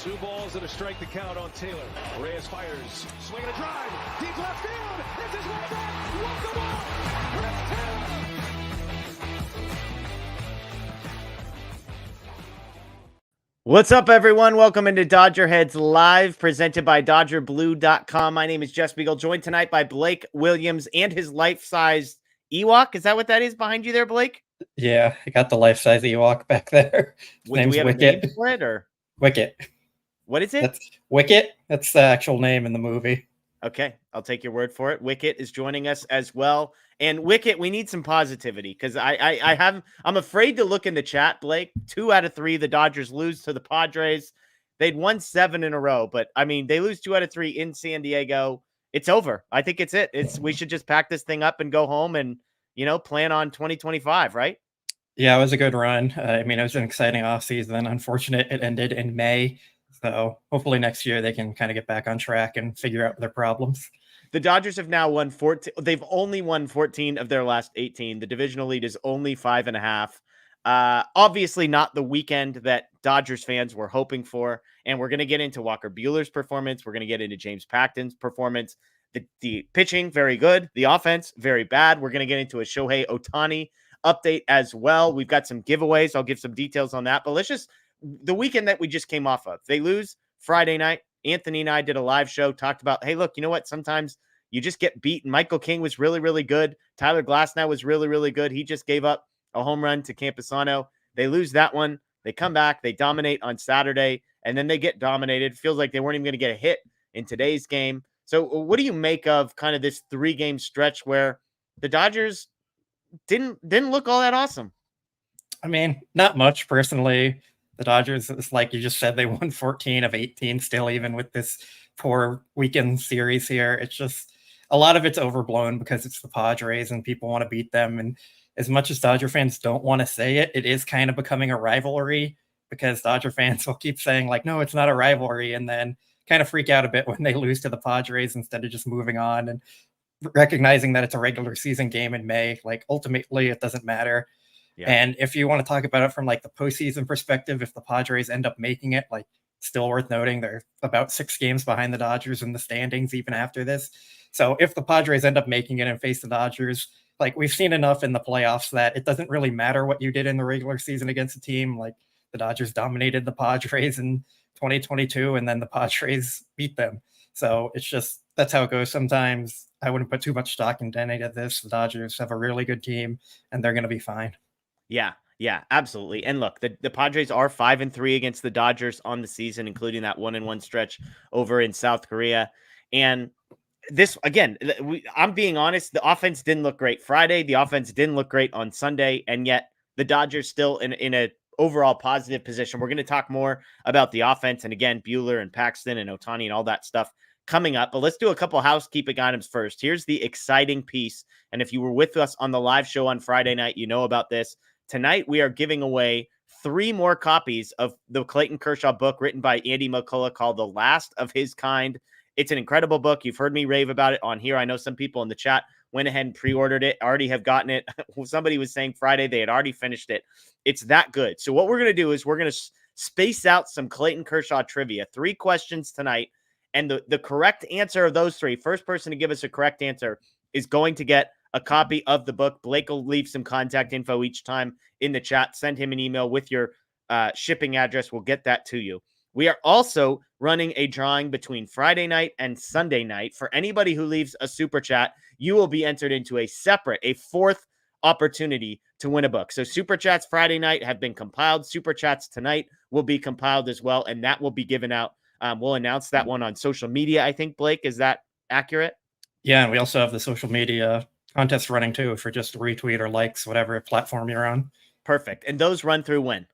2 balls and a strike to count on Taylor. Reyes fires, swinging a drive, deep left field. It's his way back. Walk the ball. Chris Taylor. What's up, everyone? Welcome into DodgerHeads Live, presented by DodgerBlue.com. My name is Jeff Spiegel, joined tonight by Blake Williams and his life-size Ewok. Is that what that is behind you there, Blake? Yeah, I got the life-size Ewok back there. His Do name's we have Wicket. a name for it, or Wicket. what is it? That's Wicket. That's the actual name in the movie. Okay, I'll take your word for it. Wicket is joining us as well. And Wicket, we need some positivity because I'm afraid to look in the chat, Blake. 2 out of 3, the Dodgers lose to the Padres. They'd won 7 in a row, but I mean, they lose 2 out of 3 in San Diego. It's over. I think it's it. We should just pack this thing up and go home and, plan on 2025, right? Yeah, it was a good run. I mean, it was an exciting offseason. Unfortunate it ended in May. So hopefully next year they can kind of get back on track and figure out their problems. The Dodgers have now won 14. They've only won 14 of their last 18. The divisional lead is only 5.5. Obviously not the weekend that Dodgers fans were hoping for. And we're going to get into Walker Buehler's performance. We're going to get into James Paxton's performance. The pitching, very good. The offense, very bad. We're going to get into a Shohei Ohtani update as well. We've got some giveaways. I'll give some details on that. But let's just, the weekend that we just came off of, they lose Friday night. Anthony and I did a live show, talked about, hey, look, you know what? Sometimes you just get beaten. Michael King was really, really good. Tyler Glasnow was really, really good. He just gave up a home run to Campusano. They lose that one. They come back. They dominate on Saturday, and then they get dominated. Feels like they weren't even going to get a hit in today's game. So what do you make of kind of this 3-game stretch where the Dodgers didn't look all that awesome? I mean, not much personally. The Dodgers, it's like you just said, they won 14 of 18 still, even with this poor weekend series here. It's just a lot of it's overblown because it's the Padres and people want to beat them. And as much as Dodger fans don't want to say it, it is kind of becoming a rivalry because Dodger fans will keep saying like, no, it's not a rivalry. And then kind of freak out a bit when they lose to the Padres instead of just moving on and recognizing that it's a regular season game in May. Like ultimately it doesn't matter. Yeah. And if you want to talk about it from like the postseason perspective, if the Padres end up making it, like still worth noting, they're about 6 games behind the Dodgers in the standings even after this. So if the Padres end up making it and face the Dodgers, like we've seen enough in the playoffs that it doesn't really matter what you did in the regular season against a team. Like the Dodgers dominated the Padres in 2022 and then the Padres beat them. So it's just, that's how it goes sometimes. I wouldn't put too much stock into any of this. The Dodgers have a really good team and they're going to be fine. Yeah, absolutely. And look, the Padres are 5-3 against the Dodgers on the season, including that 1-1 stretch over in South Korea. And this, again, I'm being honest, the offense didn't look great Friday. The offense didn't look great on Sunday. And yet the Dodgers still in a overall positive position. We're going to talk more about the offense. And again, Buehler and Paxton and Otani and all that stuff coming up. But let's do a couple housekeeping items first. Here's the exciting piece. And if you were with us on the live show on Friday night, you know about this. Tonight, we are giving away 3 more copies of the Clayton Kershaw book written by Andy McCullough called The Last of His Kind. It's an incredible book. You've heard me rave about it on here. I know some people in the chat went ahead and pre-ordered it, already have gotten it. Somebody was saying Friday they had already finished it. It's that good. So what we're going to do is we're going to space out some Clayton Kershaw trivia. 3 questions tonight. And the correct answer of those 3, first person to give us a correct answer is going to get a copy of the book. Blake will leave some contact info each time in the chat. Send him an email with your shipping address. We'll get that to you. We are also running a drawing between Friday night and Sunday night. For anybody who leaves a super chat, you will be entered into a 4th opportunity to win a book. So super chats Friday night have been compiled. Super chats tonight will be compiled as well, and that will be given out. We'll announce that one on social media, I think, Blake. Is that accurate? Yeah, and we also have the social media contest running too for just retweet or likes, whatever platform you're on. Perfect. And those run through when?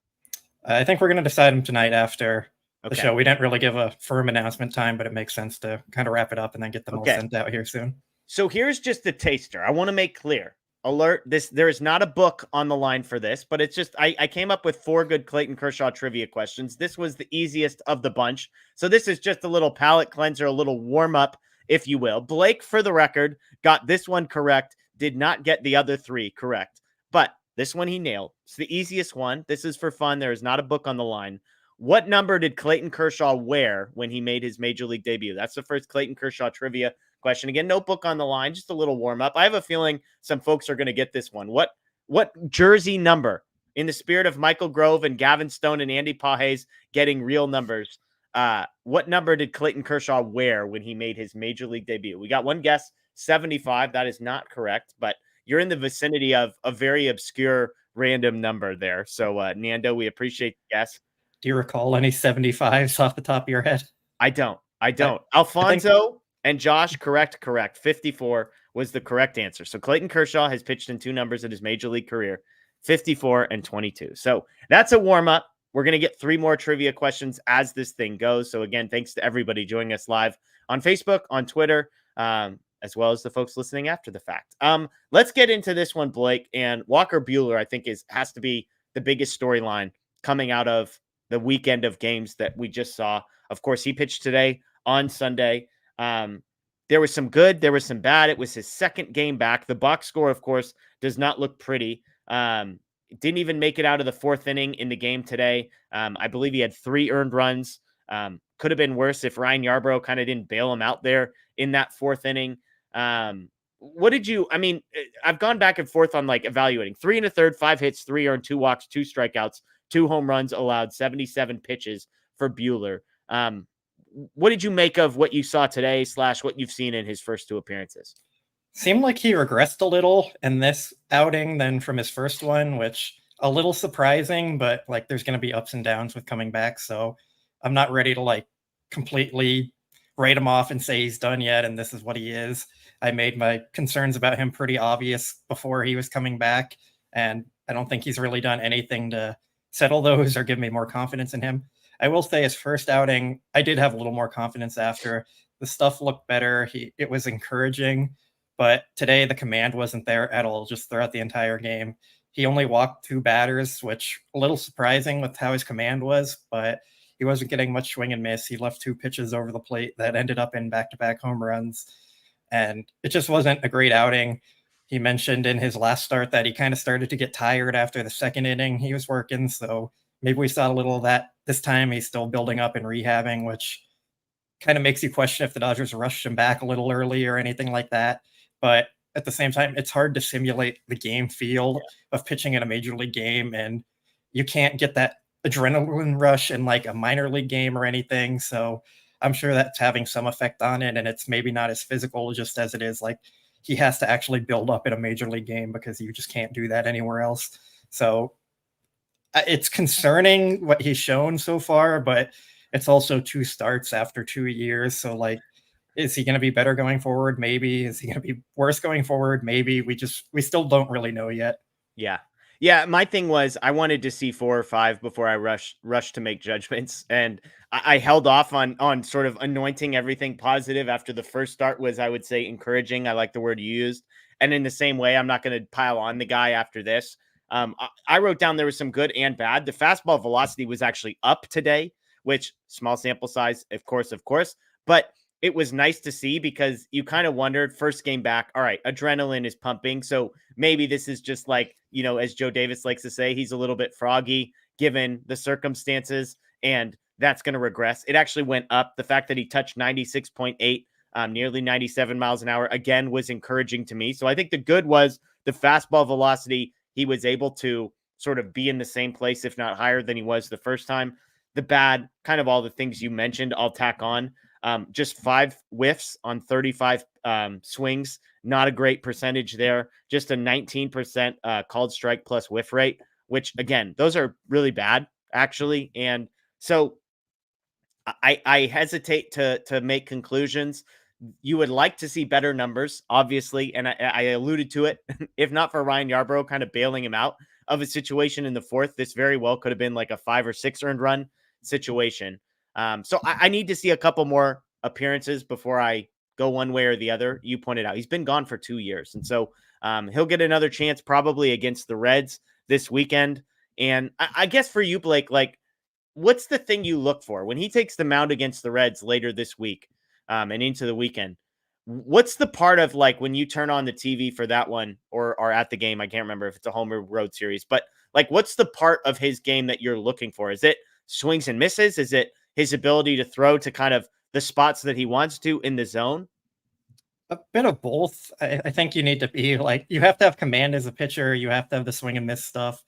I think we're going to decide them tonight after the show. We didn't really give a firm announcement time, but it makes sense to kind of wrap it up and then get them all sent out here soon. So here's just the taster. I want to make clear. Alert, there is not a book on the line for this, but it's just, I came up with 4 good Clayton Kershaw trivia questions. This was the easiest of the bunch. So this is just a little palate cleanser, a little warm up, if you will. Blake, for the record, got this one correct, did not get the other 3 correct, but this one he nailed. It's the easiest one. This is for fun. There is not a book on the line. What number did Clayton Kershaw wear when he made his major league debut? That's the first Clayton Kershaw trivia question. Again, notebook on the line, just a little warm up. I have a feeling some folks are going to get this one. What jersey number, in the spirit of Michael Grove and Gavin Stone and Andy Pages getting real numbers, what number did Clayton Kershaw wear when he made his major league debut? We got one guess, 75. That is not correct, but you're in the vicinity of a very obscure random number there. So, Nando, we appreciate the guess. Do you recall any 75s off the top of your head? I don't. Alfonso and Josh, correct. 54 was the correct answer. So Clayton Kershaw has pitched in 2 numbers in his major league career, 54 and 22. So that's a warm-up. We're going to get 3 more trivia questions as this thing goes. So again, thanks to everybody joining us live on Facebook, on Twitter, as well as the folks listening after the fact. Let's get into this one, Blake. And Walker Buehler, I think, has to be the biggest storyline coming out of the weekend of games that we just saw. Of course, he pitched today on Sunday. There was some good, there was some bad. It was his second game back. The box score, of course, does not look pretty. Didn't even make it out of the 4th inning in the game today. I believe he had 3 earned runs. Could have been worse if Ryan Yarbrough kind of didn't bail him out there in that 4th inning. I've gone back and forth on like evaluating 3 1/3, 5 hits, 3 earned, 2 walks, 2 strikeouts, 2 home runs allowed, 77 pitches for Buehler. What did you make of what you saw today / what you've seen in his first 2 appearances? Seemed like he regressed a little in this outing than from his first one, which a little surprising, but like there's going to be ups and downs with coming back. So I'm not ready to like completely write him off and say he's done yet. And this is what he is. I made my concerns about him pretty obvious before he was coming back. And I don't think he's really done anything to settle those or give me more confidence in him. I will say his first outing, I did have a little more confidence after. The stuff looked better. It was encouraging, but today the command wasn't there at all, just throughout the entire game. He only walked 2 batters, which a little surprising with how his command was, but he wasn't getting much swing and miss. He left 2 pitches over the plate that ended up in back-to-back home runs, and it just wasn't a great outing. He mentioned in his last start that he kind of started to get tired after the 2nd inning he was working, so maybe we saw a little of that this time. He's still building up and rehabbing, which kind of makes you question if the Dodgers rushed him back a little early or anything like that. But at the same time, it's hard to simulate the game feel of pitching in a major league game, and you can't get that adrenaline rush in like a minor league game or anything. So I'm sure that's having some effect on it, and it's maybe not as physical just as it is like he has to actually build up in a major league game because you just can't do that anywhere else. So it's concerning what he's shown so far, but it's also 2 starts after 2 years. So like, is he going to be better going forward? Maybe. Is he going to be worse going forward? Maybe. We still don't really know yet. Yeah. My thing was I wanted to see 4 or 5 before I rushed to make judgments. And I held off on sort of anointing everything positive after the first start was, I would say, encouraging. I like the word you used. And in the same way, I'm not going to pile on the guy after this. I wrote down there was some good and bad. The fastball velocity was actually up today, which small sample size, of course, but it was nice to see because you kind of wondered first game back. All right, adrenaline is pumping. So maybe this is just like, as Joe Davis likes to say, he's a little bit froggy given the circumstances, and that's going to regress. It actually went up. The fact that he touched 96.8, nearly 97 miles an hour, again, was encouraging to me. So I think the good was the fastball velocity. He was able to sort of be in the same place, if not higher than he was the first time. The bad, kind of all the things you mentioned, I'll tack on. Just 5 whiffs on 35 swings. Not a great percentage there. Just a 19% called strike plus whiff rate, which, again, those are really bad, actually. And so I hesitate to make conclusions. You would like to see better numbers, obviously, and I alluded to it. If not for Ryan Yarbrough kind of bailing him out of a situation in the 4th, this very well could have been like a 5 or 6 earned run situation. So I need to see a couple more appearances before I go one way or the other. You pointed out he's been gone for 2 years, and so he'll get another chance probably against the Reds this weekend. And I guess for you, Blake, like, what's the thing you look for when he takes the mound against the Reds later this week? And into the weekend, what's the part of like when you turn on the TV for that one or are at the game? I can't remember if it's a home or road series, but like, what's the part of his game that you're looking for? Is it swings and misses? Is it his ability to throw to kind of the spots that he wants to in the zone? A bit of both. I think you need to be like, you have to have command as a pitcher. You have to have the swing and miss stuff.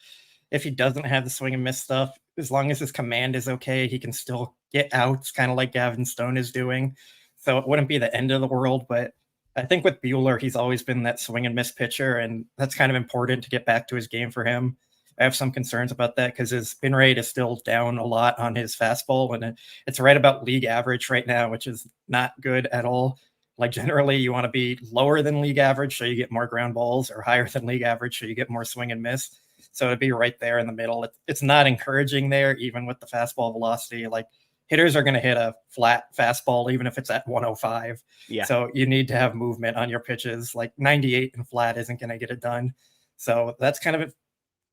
If he doesn't have the swing and miss stuff, as long as his command is okay, he can still get outs, kind of like Gavin Stone is doing. So it wouldn't be the end of the world. But I think with Buehler, he's always been that swing and miss pitcher, and that's kind of important to get back to his game for him. I have some concerns about that because his spin rate is still down a lot on his fastball, and it's right about league average right now, which is not good at all. Like generally, you want to be lower than league average so you get more ground balls, or higher than league average so you get more swing and miss. So it'd be right there in the middle. It's not encouraging there, even with the fastball velocity. Like hitters are going to hit a flat fastball, even if it's at 105. Yeah. So you need to have movement on your pitches. Like 98 and flat isn't going to get it done. So that's kind of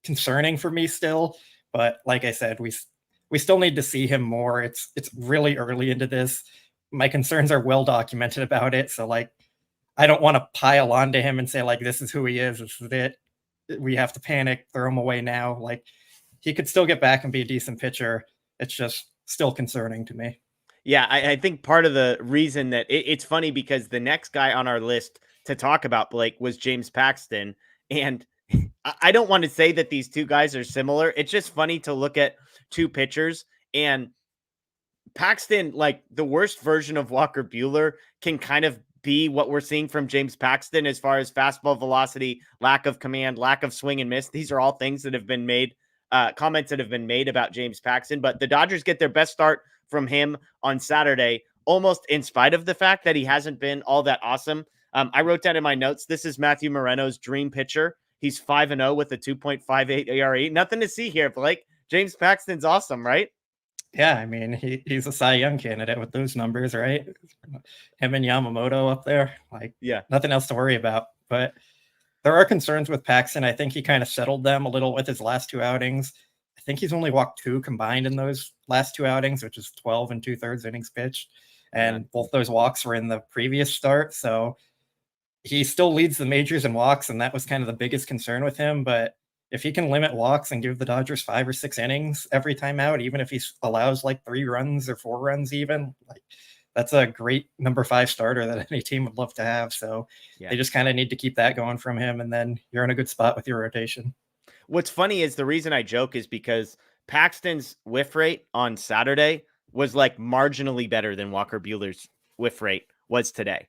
concerning for me still. But like I said, we still need to see him more. It's really early into this. My concerns are well documented about it. So like, I don't want to pile onto him and say like, this is who he is. This is it. We have to panic, throw him away now. Like he could still get back and be a decent pitcher. It's just still concerning to me. Yeah. I think part of the reason that it's funny because the next guy on our list to talk about, Blake, was James Paxton. And I don't want to say that these two guys are similar. It's just funny to look at two pitchers, and Paxton, like the worst version of Walker Buehler, can kind of be what we're seeing from James Paxton as far as fastball velocity, lack of command, lack of swing and miss. These are all things that have been made, comments that have been made about James Paxton. But the Dodgers get their best start from him on Saturday, almost in spite of the fact that he hasn't been all that awesome. I wrote down in my notes, this is Matthew Moreno's dream pitcher. He's 5-0 with a 2.58 ERA. Nothing to see here, Blake. James Paxton's awesome, right? Yeah, I mean, he's a Cy Young candidate with those numbers, right? Him and Yamamoto up there. Like, yeah, nothing else to worry about. But there are concerns with Paxton. I think he kind of settled them a little with his last two outings. I think he's only walked 2 combined in those last 2 outings, which is 12 and 2/3 innings pitched. And both those walks were in the previous start. So he still leads the majors in walks, and that was kind of the biggest concern with him. But if he can limit walks and give the Dodgers 5 or 6 innings every time out, even if he allows like 3 runs or 4 runs, even, like that's a great number 5 starter that any team would love to have. So they just kind of need to keep that going from him, and then you're in a good spot with your rotation. What's funny is the reason I joke is because Paxton's whiff rate on Saturday was like marginally better than Walker Buehler's whiff rate was today.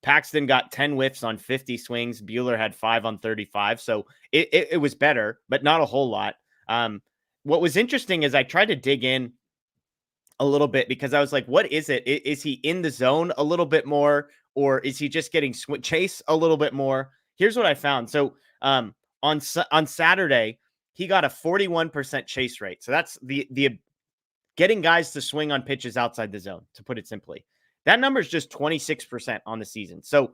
Paxton got 10 whiffs on 50 swings. Buehler had 5 on 35. So it was better, but not a whole lot. What was interesting is I tried to dig in a little bit because I was like, what is it? Is he in the zone a little bit more, or is he just getting chase a little bit more? Here's what I found. So on Saturday, he got a 41% chase rate. So that's the getting guys to swing on pitches outside the zone, to put it simply. That number is just 26% on the season. So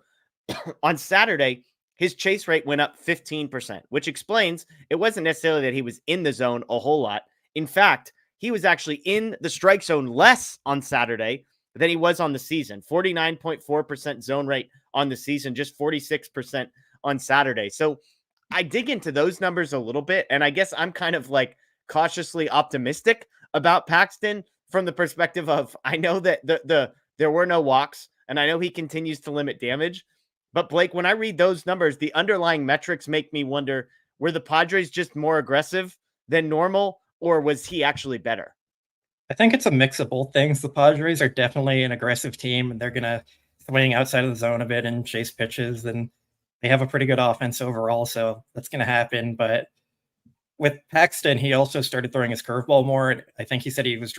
on Saturday, his chase rate went up 15%, which explains it wasn't necessarily that he was in the zone a whole lot. In fact, he was actually in the strike zone less on Saturday than he was on the season. 49.4% zone rate on the season, just 46% on Saturday. So I dig into those numbers a little bit, and I guess I'm kind of like cautiously optimistic about Paxton from the perspective of, I know that there were no walks, and I know he continues to limit damage. But Blake, when I read those numbers, the underlying metrics make me wonder, were the Padres just more aggressive than normal, or was he actually better? I think it's a mix of both things. The Padres are definitely an aggressive team, and they're going to swing outside of the zone a bit and chase pitches, and they have a pretty good offense overall, so that's going to happen. But with Paxton, he also started throwing his curveball more. I think he said he was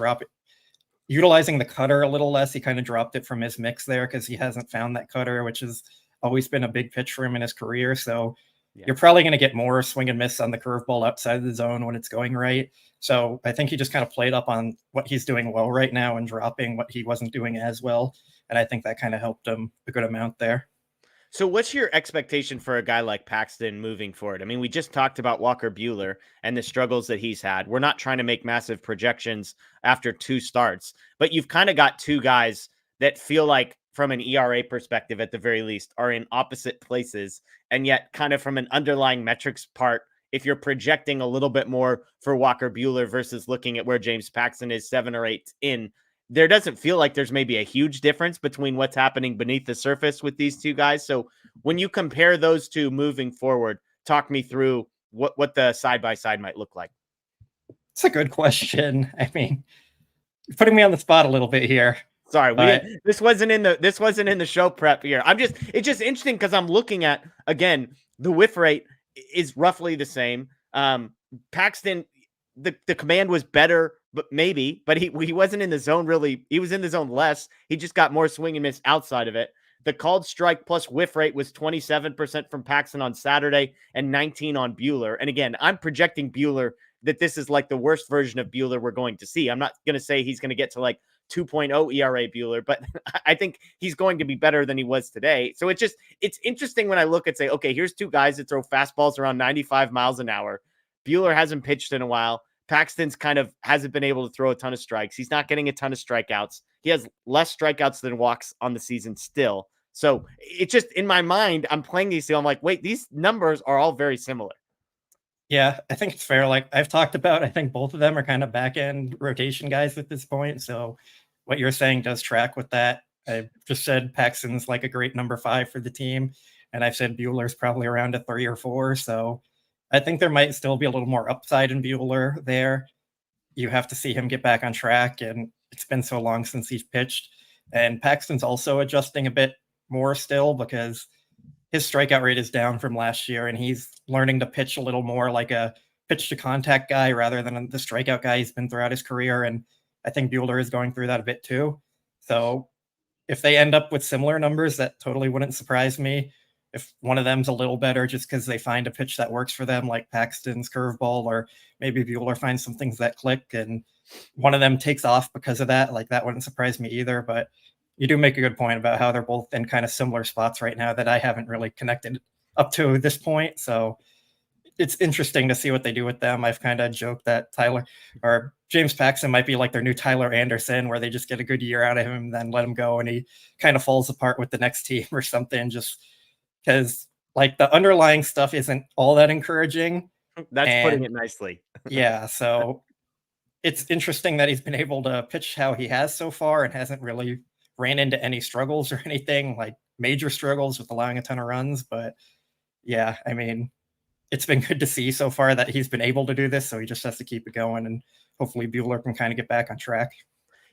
utilizing the cutter a little less. He kind of dropped it from his mix there because he hasn't found that cutter, which has always been a big pitch for him in his career. So you're probably going to get more swing and miss on the curveball outside of the zone when it's going right. So I think he just kind of played up on what he's doing well right now and dropping what he wasn't doing as well. And I think that kind of helped him a good amount there. So what's your expectation for a guy like Paxton moving forward? I mean, we just talked about Walker Buehler and the struggles that he's had. We're not trying to make massive projections after 2 starts, but you've kind of got 2 guys that feel like, from an ERA perspective, at the very least, are in opposite places. And yet kind of from an underlying metrics part, if you're projecting a little bit more for Walker Buehler versus looking at where James Paxton is 7 or 8 in, there doesn't feel like there's maybe a huge difference between what's happening beneath the surface with these two guys. So when you compare those two moving forward, talk me through what the side-by-side might look like. It's a good question. I mean, you're putting me on the spot a little bit here. Sorry, this wasn't in the show prep here. It's just interesting because I'm looking at, again, the whiff rate is roughly the same. Paxton, the command was better, but he wasn't in the zone really. He was in the zone less. He just got more swing and miss outside of it. The called strike plus whiff rate was 27% from Paxton on Saturday and 19 on Buehler. And again, I'm projecting Buehler that this is like the worst version of Buehler we're going to see. I'm not going to say he's going to get to like 2.0 ERA Buehler, but I think he's going to be better than he was today. So it's interesting when I look and say, okay, here's two guys that throw fastballs around 95 miles an hour. Buehler hasn't pitched in a while. Paxton's kind of hasn't been able to throw a ton of strikes. He's not getting a ton of strikeouts. He has less strikeouts than walks on the season still. So it's just in my mind, I'm playing these two. I'm like, wait, these numbers are all very similar. Yeah, I think it's fair. Like I've talked about, I think both of them are kind of back end rotation guys at this point. So what you're saying does track with that. I just said Paxton's like a great number 5 for the team. And I've said Buehler's probably around a 3 or 4. So I think there might still be a little more upside in Buehler there. You have to see him get back on track. And it's been so long since he's pitched. And Paxton's also adjusting a bit more still because his strikeout rate is down from last year, and he's learning to pitch a little more like a pitch to contact guy rather than the strikeout guy he's been throughout his career. And I think Buehler is going through that a bit too. So if they end up with similar numbers, that totally wouldn't surprise me. If one of them's a little better just because they find a pitch that works for them, like Paxton's curveball, or maybe Buehler finds some things that click and one of them takes off because of that, like that wouldn't surprise me either. But you do make a good point about how they're both in kind of similar spots right now that I haven't really connected up to this point. So it's interesting to see what they do with them. I've kind of joked that James Paxton might be like their new Tyler Anderson, where they just get a good year out of him, then let him go, and he kind of falls apart with the next team or something, just because like the underlying stuff isn't all that encouraging. That's putting it nicely. Yeah. So it's interesting that he's been able to pitch how he has so far and hasn't really ran into any struggles or anything like major struggles with allowing a ton of runs. But yeah, I mean, it's been good to see so far that he's been able to do this. So he just has to keep it going, and hopefully Buehler can kind of get back on track.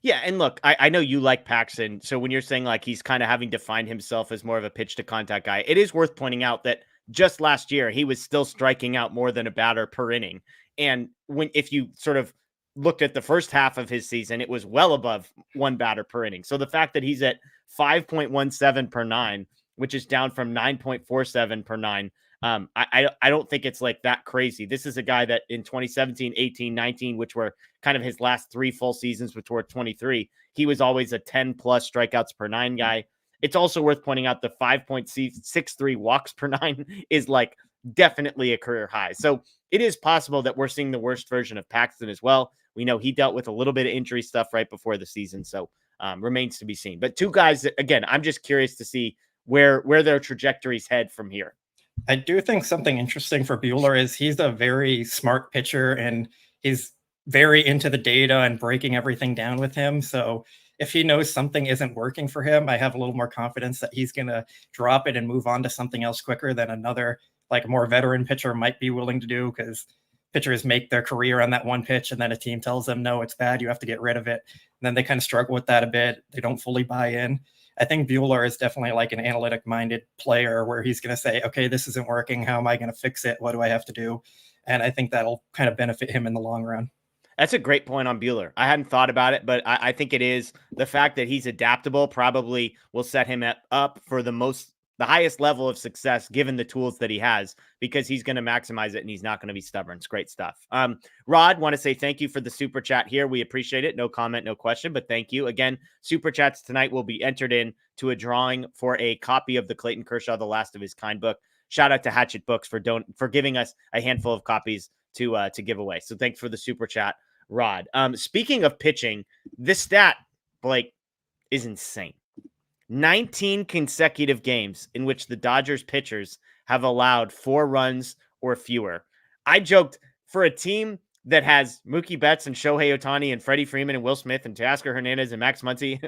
Yeah, and look, I know you like Paxton. So when you're saying like he's kind of having to find himself as more of a pitch to contact guy, it is worth pointing out that just last year he was still striking out more than a batter per inning. And if you sort of looked at the first half of his season, it was well above one batter per inning. So the fact that he's at 5.17 per 9, which is down from 9.47 per 9, I don't think it's like that crazy. This is a guy that in 2017, 18, 19, which were kind of his last 3 full seasons before 23, he was always a 10 plus strikeouts per 9 guy. It's also worth pointing out the 5.63 walks per 9 is like definitely a career high. So it is possible that we're seeing the worst version of Paxton as well. We know he dealt with a little bit of injury stuff right before the season. So remains to be seen. But two guys that, again, I'm just curious to see where their trajectories head from here. I do think something interesting for Buehler is he's a very smart pitcher, and he's very into the data and breaking everything down with him. So if he knows something isn't working for him, I have a little more confidence that he's going to drop it and move on to something else quicker than another, like more veteran pitcher might be willing to do, because pitchers make their career on that one pitch and then a team tells them, no, it's bad, you have to get rid of it. And then they kind of struggle with that a bit. They don't fully buy in. I think Buehler is definitely like an analytic minded player where he's going to say, okay, this isn't working. How am I going to fix it? What do I have to do? And I think that'll kind of benefit him in the long run. That's a great point on Buehler. I hadn't thought about it, but I think it is the fact that he's adaptable probably will set him up for the highest level of success given the tools that he has, because he's going to maximize it and he's not going to be stubborn. It's great stuff. Rod, want to say thank you for the super chat here. We appreciate it. No comment, no question, but thank you. Again, super chats tonight will be entered in to a drawing for a copy of the Clayton Kershaw, The Last of His Kind book. Shout out to Hatchet Books for giving us a handful of copies to give away. So thanks for the super chat, Rod. Speaking of pitching, this stat, Blake, is insane. 19 consecutive games in which the Dodgers pitchers have allowed 4 runs or fewer. I joked for a team that has Mookie Betts and Shohei Ohtani and Freddie Freeman and Will Smith and Teoscar Hernandez and Max Muncy,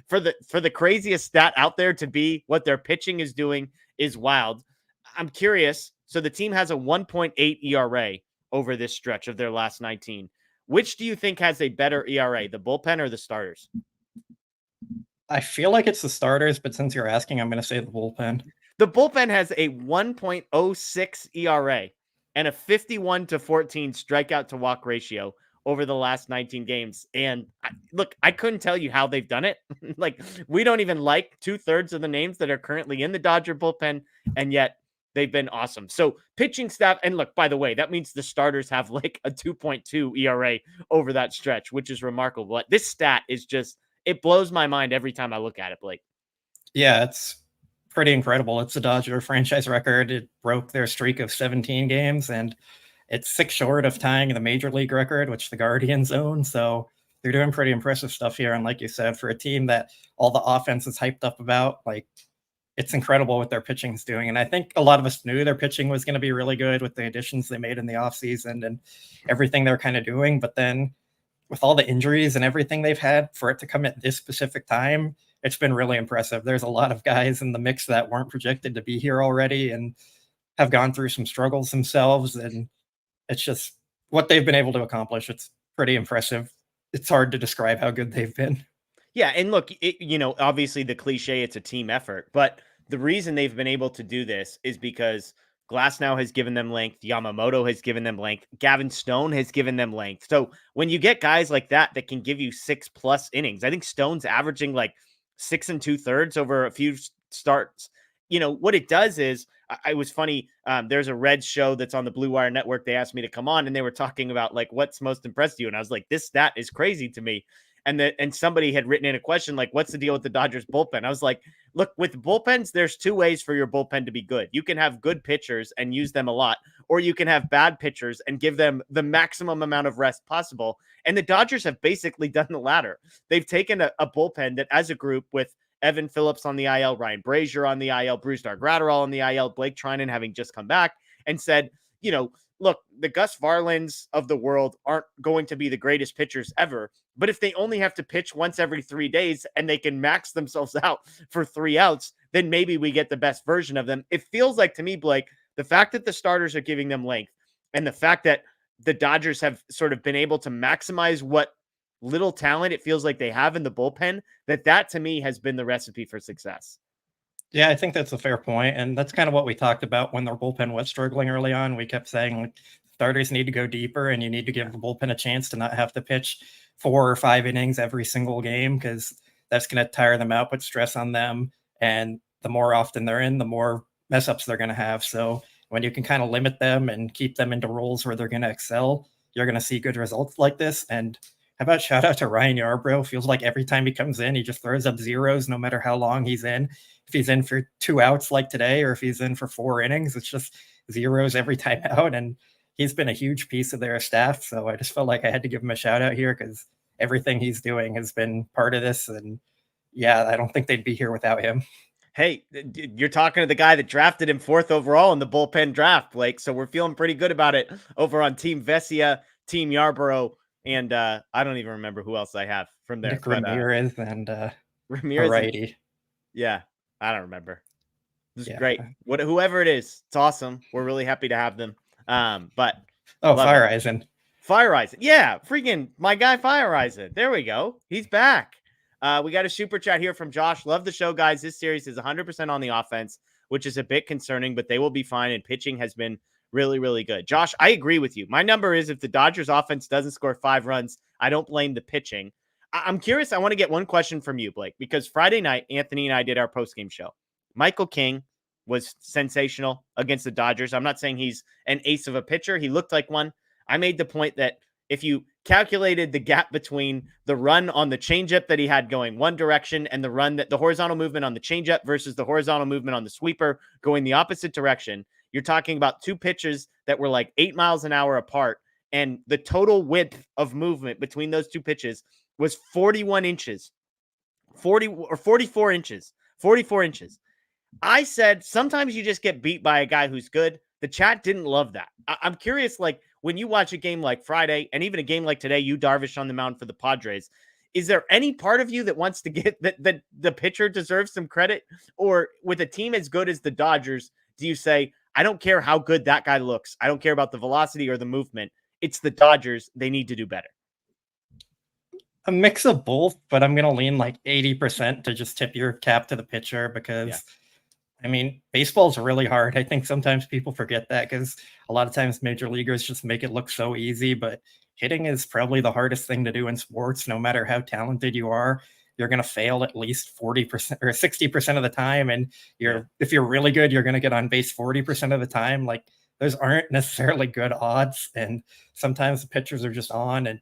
for the craziest stat out there to be what their pitching is doing is wild. I'm curious. So the team has a 1.8 ERA over this stretch of their last 19. Which do you think has a better ERA, the bullpen or the starters? I feel like it's the starters, but since you're asking, I'm going to say the bullpen. The bullpen has a 1.06 ERA and a 51-14 strikeout to walk ratio over the last 19 games. And look, I couldn't tell you how they've done it. Like, we don't even like 2/3 of the names that are currently in the Dodger bullpen, and yet they've been awesome. So pitching staff, and look, by the way, that means the starters have like a 2.2 ERA over that stretch, which is remarkable. This stat is just, it blows my mind every time I look at it, Blake. Yeah, it's pretty incredible. It's a Dodger franchise record. It broke their streak of 17 games, and it's 6 short of tying the major league record, which the Guardians own. So they're doing pretty impressive stuff here. And like you said, for a team that all the offense is hyped up about, like, it's incredible what their pitching is doing. And I think a lot of us knew their pitching was going to be really good with the additions they made in the offseason and everything they're kind of doing. But then with all the injuries and everything they've had, for it to come at this specific time, it's been really impressive. There's a lot of guys in the mix that weren't projected to be here already and have gone through some struggles themselves. And it's just what they've been able to accomplish. It's pretty impressive. It's hard to describe how good they've been. Yeah. And look, obviously the cliche, it's a team effort, but the reason they've been able to do this is because Glasnow has given them length. Yamamoto has given them length. Gavin Stone has given them length. So when you get guys like that can give you 6+ innings, I think Stone's averaging like 6 2/3 over a few starts. What it does is, I was funny. There's a Reds show that's on the Blue Wire Network. They asked me to come on, and they were talking about like, what's most impressed you? And I was like, this stat is crazy to me. And somebody had written in a question like, what's the deal with the Dodgers bullpen? I was like, look, with bullpens, there's 2 ways for your bullpen to be good. You can have good pitchers and use them a lot, or you can have bad pitchers and give them the maximum amount of rest possible. And the Dodgers have basically done the latter. They've taken a bullpen that, as a group, with Evan Phillips on the IL, Ryan Brazier on the IL, Brusdar Graterol on the IL, Blake Trinan having just come back, and said, look, the Gus Varlands of the world aren't going to be the greatest pitchers ever, but if they only have to pitch once every 3 days and they can max themselves out for 3 outs, then maybe we get the best version of them. It feels like to me, Blake, the fact that the starters are giving them length and the fact that the Dodgers have sort of been able to maximize what little talent it feels like they have in the bullpen, that to me has been the recipe for success. Yeah, I think that's a fair point. And that's kind of what we talked about when their bullpen was struggling early on. We kept saying, like, starters need to go deeper and you need to give the bullpen a chance to not have to pitch 4 or 5 innings every single game, because that's going to tire them out, put stress on them. And the more often they're in, the more mess ups they're going to have. So when you can kind of limit them and keep them into roles where they're going to excel, you're going to see good results like this. And how about shout out to Ryan Yarbrough? Feels like every time he comes in, he just throws up zeros no matter how long he's in. If he's in for 2 outs like today, or if he's in for 4 innings, it's just zeros every time out. And he's been a huge piece of their staff. So I just felt like I had to give him a shout out here, because everything he's doing has been part of this. And yeah, I don't think they'd be here without him. Hey, you're talking to the guy that drafted him 4th overall in the bullpen draft, Blake. So we're feeling pretty good about it over on Team Vesia, Team Yarbrough, and I don't even remember who else I have from there. Nick Ramirez and Ramirez. Variety. Yeah, I don't remember. This is great. Whoever it is, it's awesome. We're really happy to have them. But Fire Eisen. Fire Eisen. Yeah, freaking my guy Fire Eisen. There we go. He's back. We got a super chat here from Josh. Love the show, guys. This series is 100% on the offense, which is a bit concerning, but they will be fine. And pitching has been really, really good. Josh, I agree with you. My number is, if the Dodgers offense doesn't score 5 runs, I don't blame the pitching. I'm curious. I want to get one question from you, Blake, because Friday night, Anthony and I did our post-game show. Michael King was sensational against the Dodgers. I'm not saying he's an ace of a pitcher. He looked like one. I made the point that if you calculated the gap between the run on the changeup that he had going one direction and the horizontal movement on the changeup versus the horizontal movement on the sweeper going the opposite direction, you're talking about 2 pitches that were like 8 miles an hour apart. And the total width of movement between those 2 pitches was 41 inches, 44 inches. I said, sometimes you just get beat by a guy who's good. The chat didn't love that. I'm curious, like when you watch a game like Friday and even a game like today, you Darvish on the mound for the Padres. Is there any part of you that wants to get that the pitcher deserves some credit? Or with a team as good as the Dodgers, do you say, I don't care how good that guy looks. I don't care about the velocity or the movement. It's the Dodgers. They need to do better. A mix of both, but I'm going to lean like 80% to just tip your cap to the pitcher because, I mean, baseball's really hard. I think sometimes people forget that because a lot of times major leaguers just make it look so easy, but hitting is probably the hardest thing to do in sports. No matter how talented you are, you're going to fail at least 40% or 60% of the time. And if you're really good, you're going to get on base 40% of the time. Like those aren't necessarily good odds. And sometimes the pitchers are just on, and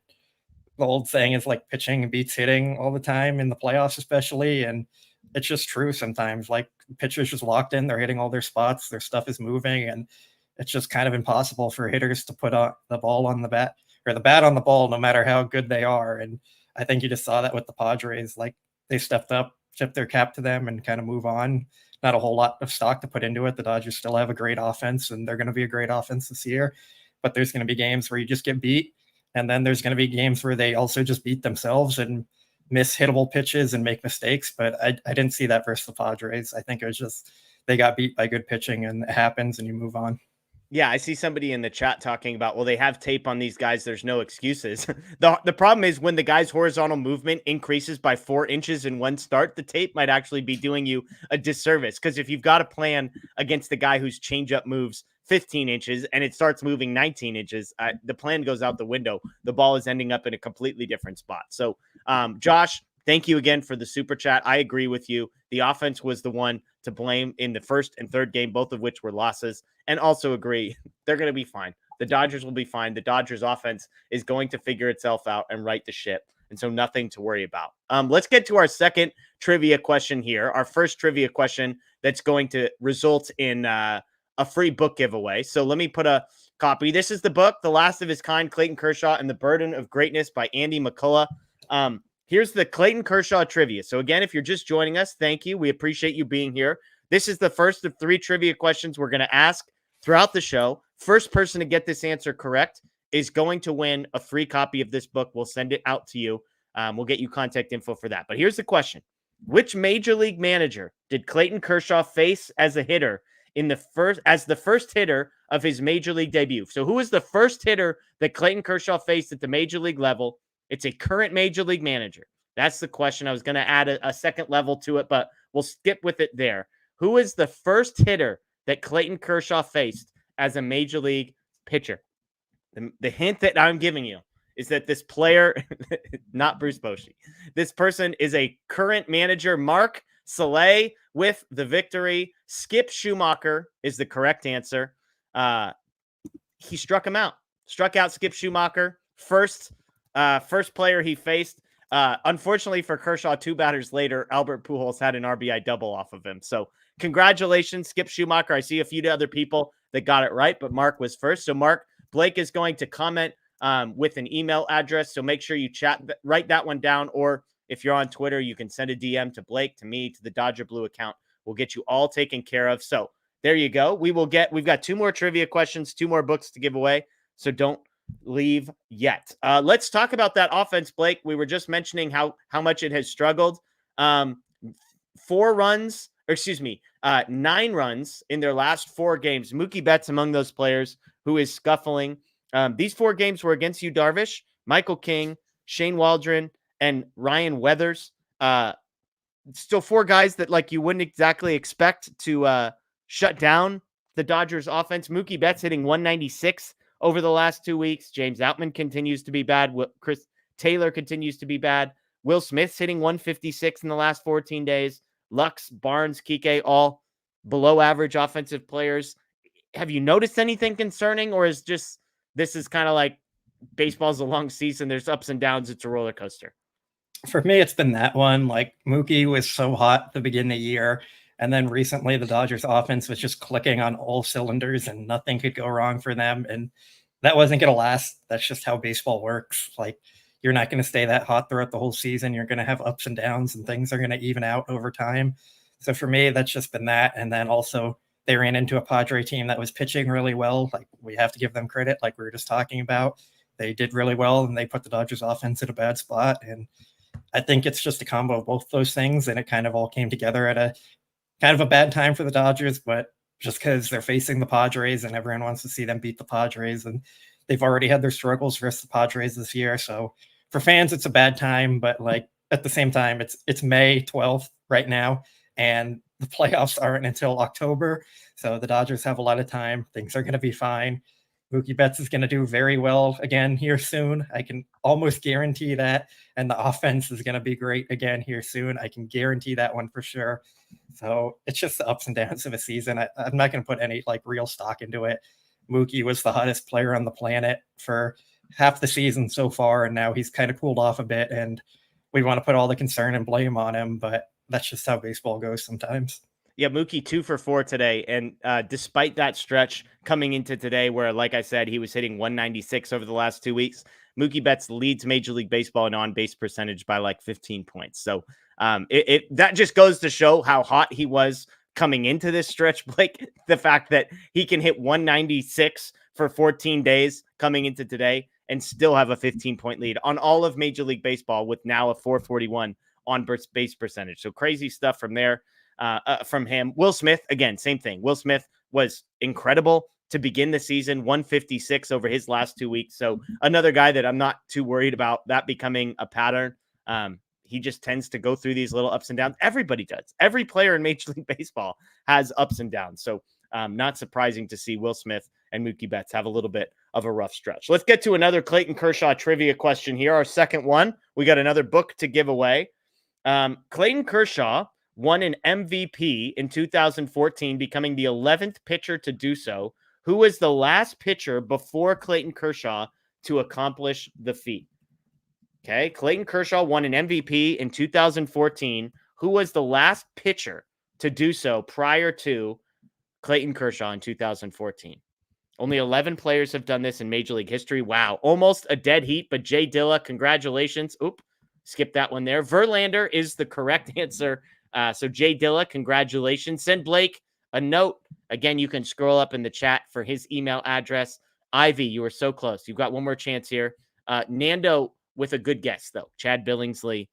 the old saying is like pitching beats hitting all the time in the playoffs, especially. And it's just true sometimes. Like pitchers just locked in, they're hitting all their spots, their stuff is moving, and it's just kind of impossible for hitters to put the ball on the bat or the bat on the ball, no matter how good they are. And I think you just saw that with the Padres. Like they stepped up, tipped their cap to them, and kind of move on. Not a whole lot of stock to put into it. The Dodgers still have a great offense, and they're going to be a great offense this year. But there's going to be games where you just get beat. And then there's going to be games where they also just beat themselves and miss hittable pitches and make mistakes. But I didn't see that versus the Padres. I think it was just they got beat by good pitching, and it happens and you move on. Yeah, I see somebody in the chat talking about, well, they have tape on these guys. There's no excuses. The problem is when the guy's horizontal movement increases by 4 inches in one start, the tape might actually be doing you a disservice. Because if you've got a plan against the guy whose changeup moves 15 inches and it starts moving 19 inches, the plan goes out the window. The ball is ending up in a completely different spot. So, Josh, thank you again for the super chat. I agree with you. The offense was the one to blame in the first and third game, both of which were losses, and also agree they're going to be fine. The Dodgers will be fine. The Dodgers offense is going to figure itself out and right the ship. And so nothing to worry about. Let's get to our second trivia question here. Our first trivia question that's going to result in a free book giveaway. So let me put a copy. This is the book, The Last of His Kind, Clayton Kershaw and the Burden of Greatness by Andy McCullough. Here's the Clayton Kershaw trivia. So again, if you're just joining us, thank you. We appreciate you being here. This is the first of 3 trivia questions we're going to ask throughout the show. First person to get this answer correct is going to win a free copy of this book. We'll send it out to you. We'll get you contact info for that. But here's the question. Which major league manager did Clayton Kershaw face as a hitter as the first hitter of his major league debut? So who is the first hitter that Clayton Kershaw faced at the major league level? It's a current major league manager. That's the question. I was going to add a second level to it, but we'll skip with it there. Who is the first hitter that Clayton Kershaw faced as a major league pitcher? The hint that I'm giving you is that this player, not Bruce Bochy, this person is a current manager. Mark Saleh with the victory. Skip Schumacher is the correct answer. He struck out Skip Schumacher. First player he faced. Unfortunately for Kershaw, 2 batters later, Albert Pujols had an RBI double off of him. So congratulations, Skip Schumacher. I see a few other people that got it right, but Mark was first. So Mark, Blake is going to comment with an email address. So make sure you write that one down. Or if you're on Twitter, you can send a DM to Blake, to me, to the Dodger Blue account. We'll get you all taken care of. So there you go. We've got 2 more trivia questions, 2 more books to give away. So don't leave yet. Let's talk about that offense, Blake. We were just mentioning how much it has struggled. 9 runs in their last 4 games. Mookie Betts among those players who is scuffling. These 4 games were against you, Darvish, Michael King, Shane Waldron, and Ryan Weathers. Still 4 guys that like you wouldn't exactly expect to shut down the Dodgers offense. Mookie Betts hitting 196 over the last 2 weeks. James Outman continues to be bad. Chris Taylor continues to be bad. Will Smith's hitting 156 in the last 14 days. Lux, Barnes, Kike, all below average offensive players. Have you noticed anything concerning, or is this is kind of like baseball's a long season? There's ups and downs. It's a roller coaster. For me, it's been that one. Like Mookie was so hot at the beginning of the year. And then recently the Dodgers offense was just clicking on all cylinders and nothing could go wrong for them. And that wasn't going to last. That's just how baseball works. Like you're not going to stay that hot throughout the whole season. You're going to have ups and downs and things are going to even out over time. So for me, that's just been that. And then also they ran into a Padre team that was pitching really well. Like, we have to give them credit, like we were just talking about. They did really well, and they put the Dodgers offense in a bad spot. And I think it's just a combo of both those things, and it kind of all came together at a kind of a bad time for the Dodgers, but just because they're facing the Padres and everyone wants to see them beat the Padres, and they've already had their struggles versus the Padres this year. So for fans, it's a bad time, but like at the same time, it's May 12th right now, and the playoffs aren't until October. So the Dodgers have a lot of time. Things are going to be fine. Mookie Betts is going to do very well again here soon. I can almost guarantee that. And the offense is going to be great again here soon. I can guarantee that one for sure. So it's just the ups and downs of a season. I'm not going to put any like real stock into it. Mookie was the hottest player on the planet for half the season so far, and now he's kind of cooled off a bit, and we want to put all the concern and blame on him, but that's just how baseball goes sometimes. Yeah, Mookie 2 for 4 today. And despite that stretch coming into today, where, like I said, he was hitting 196 over the last 2 weeks, Mookie Betts leads Major League Baseball in on-base percentage by like 15 points. So that just goes to show how hot he was coming into this stretch, Blake. The fact that he can hit 196 for 14 days coming into today and still have a 15-point lead on all of Major League Baseball with now a 441 on-base percentage. So crazy stuff from there. From him. Will Smith, again, same thing. Will Smith was incredible to begin the season, 156 over his last 2 weeks. So another guy that I'm not too worried about that becoming a pattern. He just tends to go through these little ups and downs. Everybody does. Every player in Major League Baseball has ups and downs. So not surprising to see Will Smith and Mookie Betts have a little bit of a rough stretch. Let's get to another Clayton Kershaw trivia question here. Our second one. We got another book to give away. Clayton Kershaw won an MVP in 2014, becoming the 11th pitcher to do so. Who was the last pitcher before Clayton Kershaw to accomplish the feat? Okay, Clayton Kershaw won an MVP in 2014. Who was the last pitcher to do so prior to Clayton Kershaw in 2014? Only 11 players have done this in Major League history. Wow, almost a dead heat, but Jay Dilla, congratulations. Oop, skip that one there. Verlander is the correct answer. So Jay Dilla, congratulations. Send Blake a note. Again, you can scroll up in the chat for his email address. Ivy, you were so close. You've got one more chance here. Nando with a good guess, though. Chad Billingsley.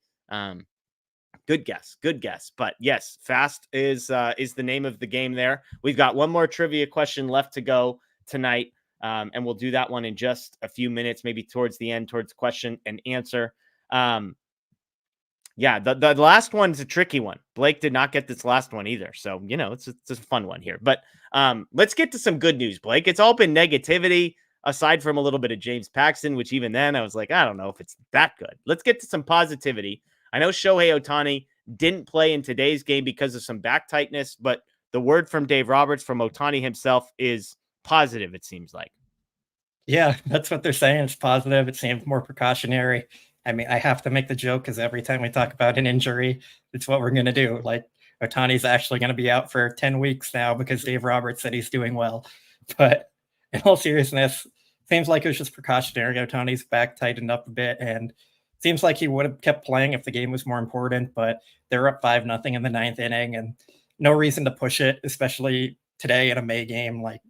Good guess. Good guess. But yes, fast is the name of the game there. We've got one more trivia question left to go tonight. And we'll do that one in just a few minutes, maybe towards the end, towards question and answer. Yeah, the last one's a tricky one. Blake did not get this last one either. So, it's a fun one here. But let's get to some good news, Blake. It's all been negativity, aside from a little bit of James Paxton, which even then I was like, I don't know if it's that good. Let's get to some positivity. I know Shohei Ohtani didn't play in today's game because of some back tightness, but the word from Dave Roberts, from Ohtani himself, is positive, it seems like. Yeah, that's what they're saying. It's positive. It seems more precautionary. I mean, I have to make the joke because every time we talk about an injury, it's what we're going to do. Like, Ohtani's actually going to be out for 10 weeks now because Dave Roberts said he's doing well. But in all seriousness, seems like it was just precautionary. Ohtani's back tightened up a bit, and seems like he would have kept playing if the game was more important, but they're up 5-0 in the 9th inning, and no reason to push it, especially today in a May game. Like,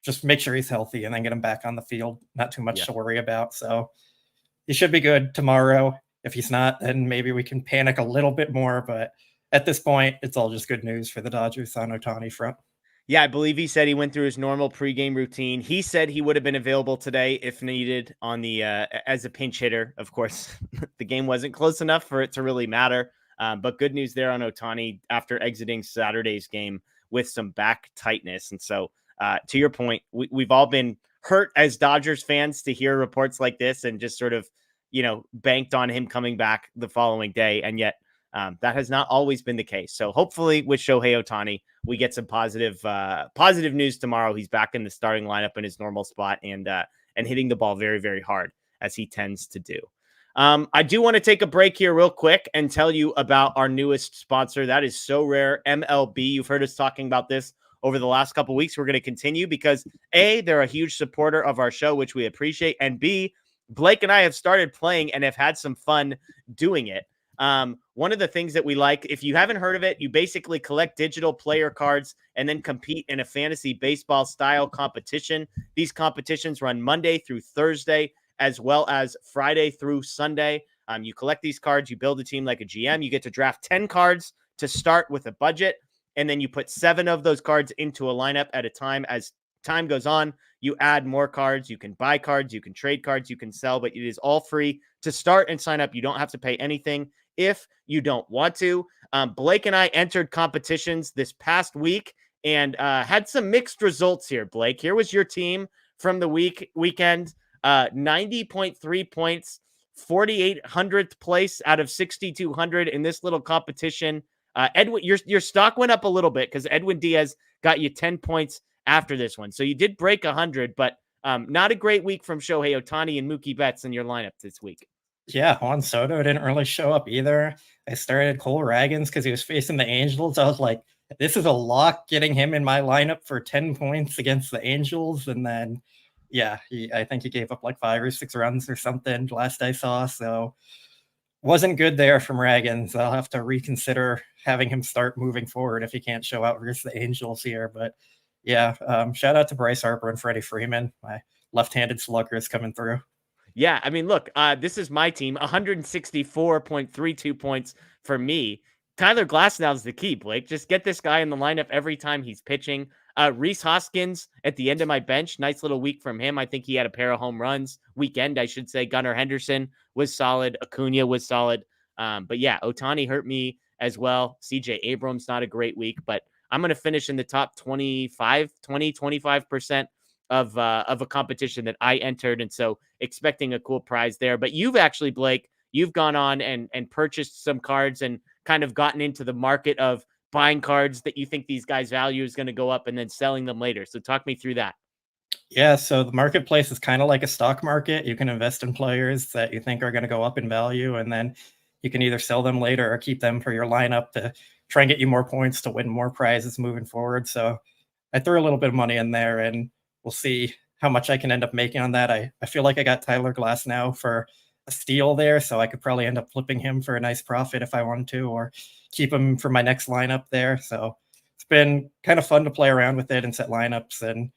just make sure he's healthy and then get him back on the field. Not too much to worry about. So he should be good tomorrow. If he's not, then maybe we can panic a little bit more. But at this point, it's all just good news for the Dodgers on Ohtani front. Yeah, I believe he said he went through his normal pregame routine. He said he would have been available today if needed on the as a pinch hitter. Of course, the game wasn't close enough for it to really matter. But good news there on Ohtani after exiting Saturday's game with some back tightness. And so to your point, we've all been hurt as Dodgers fans to hear reports like this and just sort of, banked on him coming back the following day. And yet that has not always been the case. So hopefully with Shohei Ohtani, we get some positive news tomorrow. He's back in the starting lineup in his normal spot and hitting the ball very, very hard as he tends to do. I do want to take a break here real quick and tell you about our newest sponsor. That is So Rare MLB. You've heard us talking about this over the last couple of weeks. We're going to continue because A, they're a huge supporter of our show, which we appreciate. And B, Blake and I have started playing and have had some fun doing it. One of the things that we like, if you haven't heard of it, you basically collect digital player cards and then compete in a fantasy baseball style competition. These competitions run Monday through Thursday, as well as Friday through Sunday. You collect these cards, you build a team like a GM, you get to draft 10 cards to start with a budget, and then you put 7 of those cards into a lineup at a time. As time goes on, you add more cards, you can buy cards, you can trade cards, you can sell, but it is all free to start and sign up. You don't have to pay anything if you don't want to. Blake and I entered competitions this past week and had some mixed results here, Blake. Here was your team from the weekend. 90.3 points, 4,800th place out of 6,200 in this little competition. Edwin, your stock went up a little bit because Edwin Diaz got you 10 points after this one. So you did break 100, but not a great week from Shohei Ohtani and Mookie Betts in your lineup this week. Yeah, Juan Soto didn't really show up either. I started Cole Ragans because he was facing the Angels. I was like, this is a lock getting him in my lineup for 10 points against the Angels. And then, yeah, I think he gave up like 5 or 6 runs or something last I saw. So wasn't good there from Ragans. I'll have to reconsider having him start moving forward if he can't show out versus the Angels here. But yeah, shout out to Bryce Harper and Freddie Freeman. My left-handed slugger is coming through. Yeah, I mean, look, this is my team, 164.32 points for me. Tyler Glasnow's the key, Blake. Just get this guy in the lineup every time he's pitching. Rhys Hoskins at the end of my bench. Nice little week from him. I think he had a pair of home runs. Weekend, I should say. Gunnar Henderson was solid. Acuna was solid. But yeah, Ohtani hurt me as well. CJ Abrams, not a great week, but I'm going to finish in the top 25% of a competition that I entered. And so expecting a cool prize there. But you've actually, Blake, you've gone on and purchased some cards and kind of gotten into the market of buying cards that you think these guys' value is going to go up and then selling them later. So talk me through that. Yeah, so the marketplace is kind of like a stock market. You can invest in players that you think are going to go up in value, and then you can either sell them later or keep them for your lineup to try and get you more points to win more prizes moving forward. So I threw a little bit of money in there, and we'll see how much I can end up making on that. I feel like I got Tyler Glasnow for a steal there, so I could probably end up flipping him for a nice profit if I wanted to, or keep him for my next lineup there. So it's been kind of fun to play around with it and set lineups, and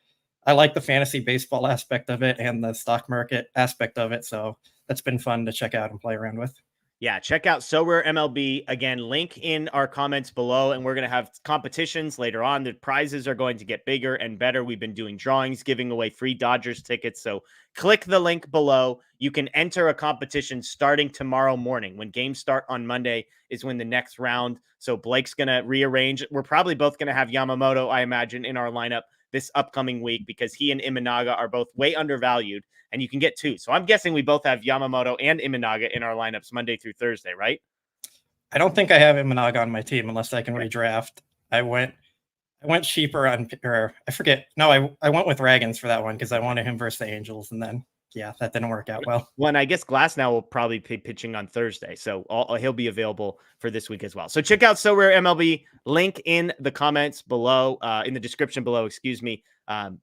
I like the fantasy baseball aspect of it and the stock market aspect of it. So that's been fun to check out and play around with. Yeah, check out So Rare MLB. Again, link in our comments below, and we're going to have competitions later on. The prizes are going to get bigger and better. We've been doing drawings, giving away free Dodgers tickets. So click the link below. You can enter a competition starting tomorrow morning. When games start on Monday is when the next round. So Blake's going to rearrange. We're probably both going to have Yamamoto, I imagine, in our lineup this upcoming week because he and Imanaga are both way undervalued. And you can get 2. So I'm guessing we both have Yamamoto and Imanaga in our lineups Monday through Thursday, right? I don't think I have Imanaga on my team unless I can redraft. I went cheaper on, or I forget. No, I went with Ragans for that one because I wanted him versus the Angels, and then yeah, that didn't work out well. Well, and I guess Glasnow will probably be pitching on Thursday, so he'll be available for this week as well. So check out So Rare MLB. Link in the comments below, in the description below. Excuse me.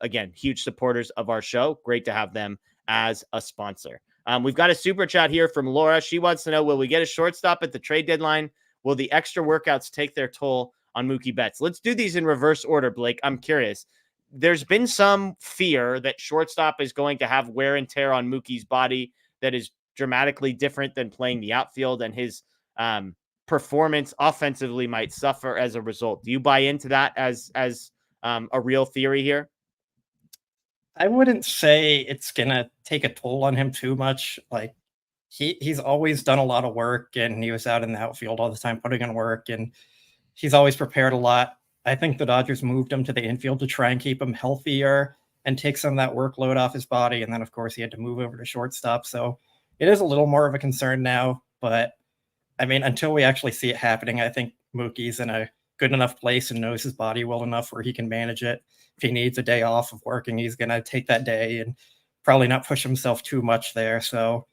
Again, huge supporters of our show. Great to have them as a sponsor. We've got a super chat here from Laura. She wants to know, will we get a shortstop at the trade deadline? Will the extra workouts take their toll on Mookie Betts? Let's do these in reverse order, Blake. I'm curious. There's been some fear that shortstop is going to have wear and tear on Mookie's body that is dramatically different than playing the outfield, and his performance offensively might suffer as a result. Do you buy into that as a real theory here? I wouldn't say it's gonna take a toll on him too much. Like he's always done a lot of work, and he was out in the outfield all the time putting in work, and he's always prepared a lot. I think the Dodgers moved him to the infield to try and keep him healthier and take some of that workload off his body. And then of course he had to move over to shortstop. So it is a little more of a concern now, but I mean, until we actually see it happening, I think Mookie's in a good enough place and knows his body well enough where he can manage it. If he needs a day off of working, he's going to take that day and probably not push himself too much there. So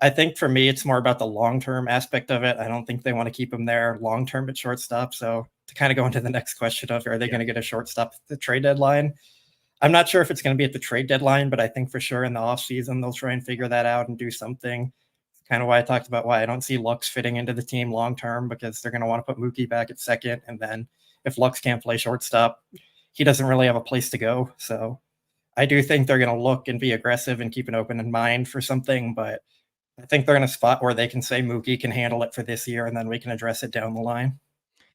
I think for me, it's more about the long-term aspect of it. I don't think they want to keep him there long-term at shortstop. So to kind of go into the next question of, are they going to get a shortstop at the trade deadline? I'm not sure if it's going to be at the trade deadline, but I think for sure in the offseason, they'll try and figure that out and do something. kind of why I talked about why I don't see Lux fitting into the team long term, because they're going to want to put Mookie back at second. And then if Lux can't play shortstop, he doesn't really have a place to go. So I do think they're going to look and be aggressive and keep an open mind for something. But I think they're in a spot where they can say Mookie can handle it for this year, and then we can address it down the line.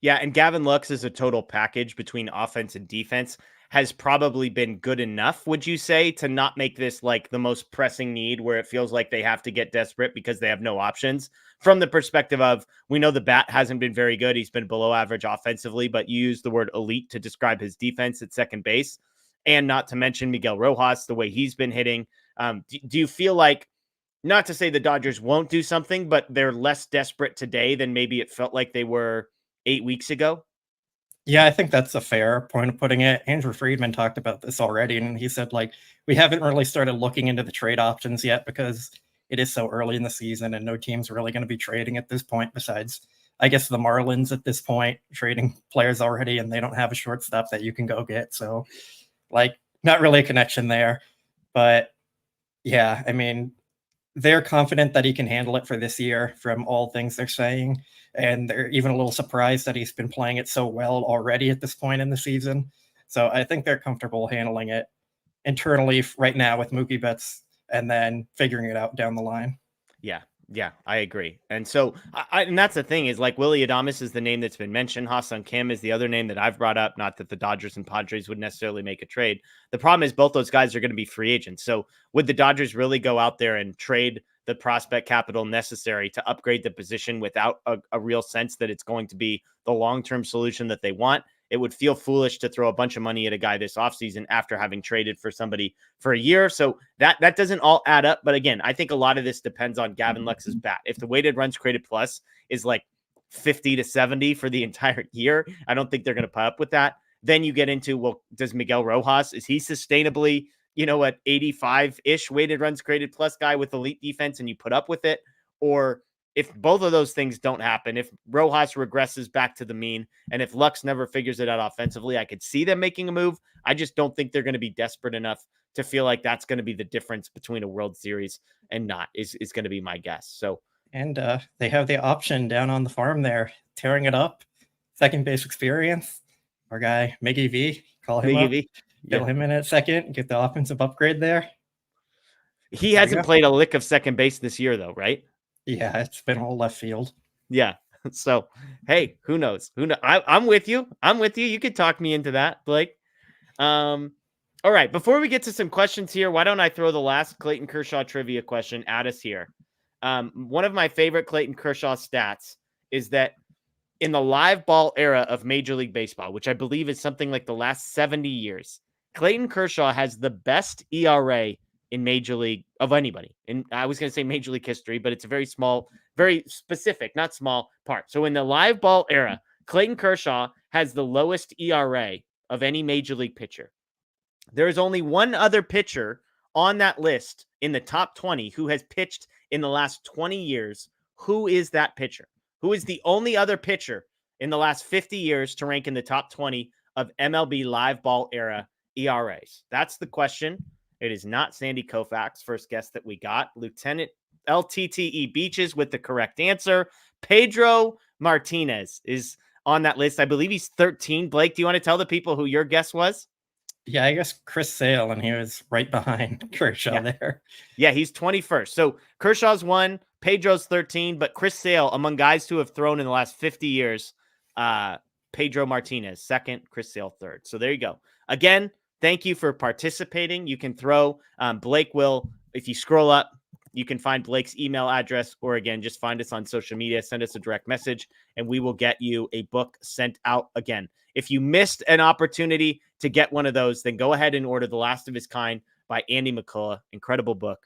Yeah, and Gavin Lux is a total package between offense and defense has probably been good enough, would you say, to not make this like the most pressing need where it feels like they have to get desperate because they have no options? From the perspective of, we know the bat hasn't been very good. He's been below average offensively, but you use the word elite to describe his defense at second base. And not to mention Miguel Rojas, the way he's been hitting. Do you feel like, not to say the Dodgers won't do something, but they're less desperate today than maybe it felt like they were 8 weeks ago? Yeah, I think that's a fair point of putting it. Andrew Friedman talked about this already, and he said, like, we haven't really started looking into the trade options yet because it is so early in the season and no team's really going to be trading at this point besides, I guess, the Marlins at this point, trading players already, and they don't have a shortstop that you can go get. So, like, not really a connection there. But, yeah, I mean, they're confident that he can handle it for this year from all things they're saying. And they're even a little surprised that he's been playing it so well already at this point in the season. So I think they're comfortable handling it internally right now with Mookie Betts and then figuring it out down the line. Yeah, I agree. And so, and that's the thing is, like, Willy Adames is the name that's been mentioned. Ha-Seong Kim is the other name that I've brought up. Not that the Dodgers and Padres would necessarily make a trade. The problem is both those guys are going to be free agents. So would the Dodgers really go out there and trade the prospect capital necessary to upgrade the position without a real sense that it's going to be the long-term solution that they want? It would feel foolish to throw a bunch of money at a guy this offseason after having traded for somebody for a year. So that doesn't all add up. But again, I think a lot of this depends on Gavin Lux's bat. If the weighted runs created plus is like 50 to 70 for the entire year, I don't think they're going to put up with that. Then you get into, well, does Miguel Rojas, is he sustainably, at 85-ish weighted runs created plus guy with elite defense and you put up with it? Or if both of those things don't happen, if Rojas regresses back to the mean, and if Lux never figures it out offensively, I could see them making a move. I just don't think they're going to be desperate enough to feel like that's going to be the difference between a World Series and not, is going to be my guess. So, and they have the option down on the farm there, tearing it up, second base experience. Our guy, Miggy V, call him up, fill him in at second, get the offensive upgrade there. He hasn't played a lick of second base this year, though, right? Yeah, it's been all left field. Yeah. So, hey, who knows? I'm with you. You could talk me into that, Blake. All right. Before we get to some questions here, why don't I throw the last Clayton Kershaw trivia question at us here? One of my favorite Clayton Kershaw stats is that in the live ball era of Major League Baseball, which I believe is something like the last 70 years, Clayton Kershaw has the best ERA in Major League of anybody. And I was going to say Major League history, but it's a very small, very specific, not small part. So in the live ball era, Clayton Kershaw has the lowest ERA of any Major League pitcher. There is only one other pitcher on that list in the top 20 who has pitched in the last 20 years. Who is that pitcher? Who is the only other pitcher in the last 50 years to rank in the top 20 of MLB live ball era ERAs? That's the question. It is not Sandy Koufax, first guest that we got. Lieutenant LTTE Beaches with the correct answer. Pedro Martinez is on that list. I believe he's 13. Blake, do you want to tell the people who your guess was? Yeah, I guess Chris Sale, and he was right behind Kershaw there. Yeah, he's 21st. So Kershaw's 1, Pedro's 13, but Chris Sale, among guys who have thrown in the last 50 years, Pedro Martinez, 2nd, Chris Sale, 3rd. So there you go. Again, thank you for participating. You can throw, Blake will, if you scroll up, you can find Blake's email address, or again, just find us on social media, send us a direct message, and we will get you a book sent out. Again, if you missed an opportunity to get one of those, then go ahead and order The Last of His Kind by Andy McCullough. Incredible book.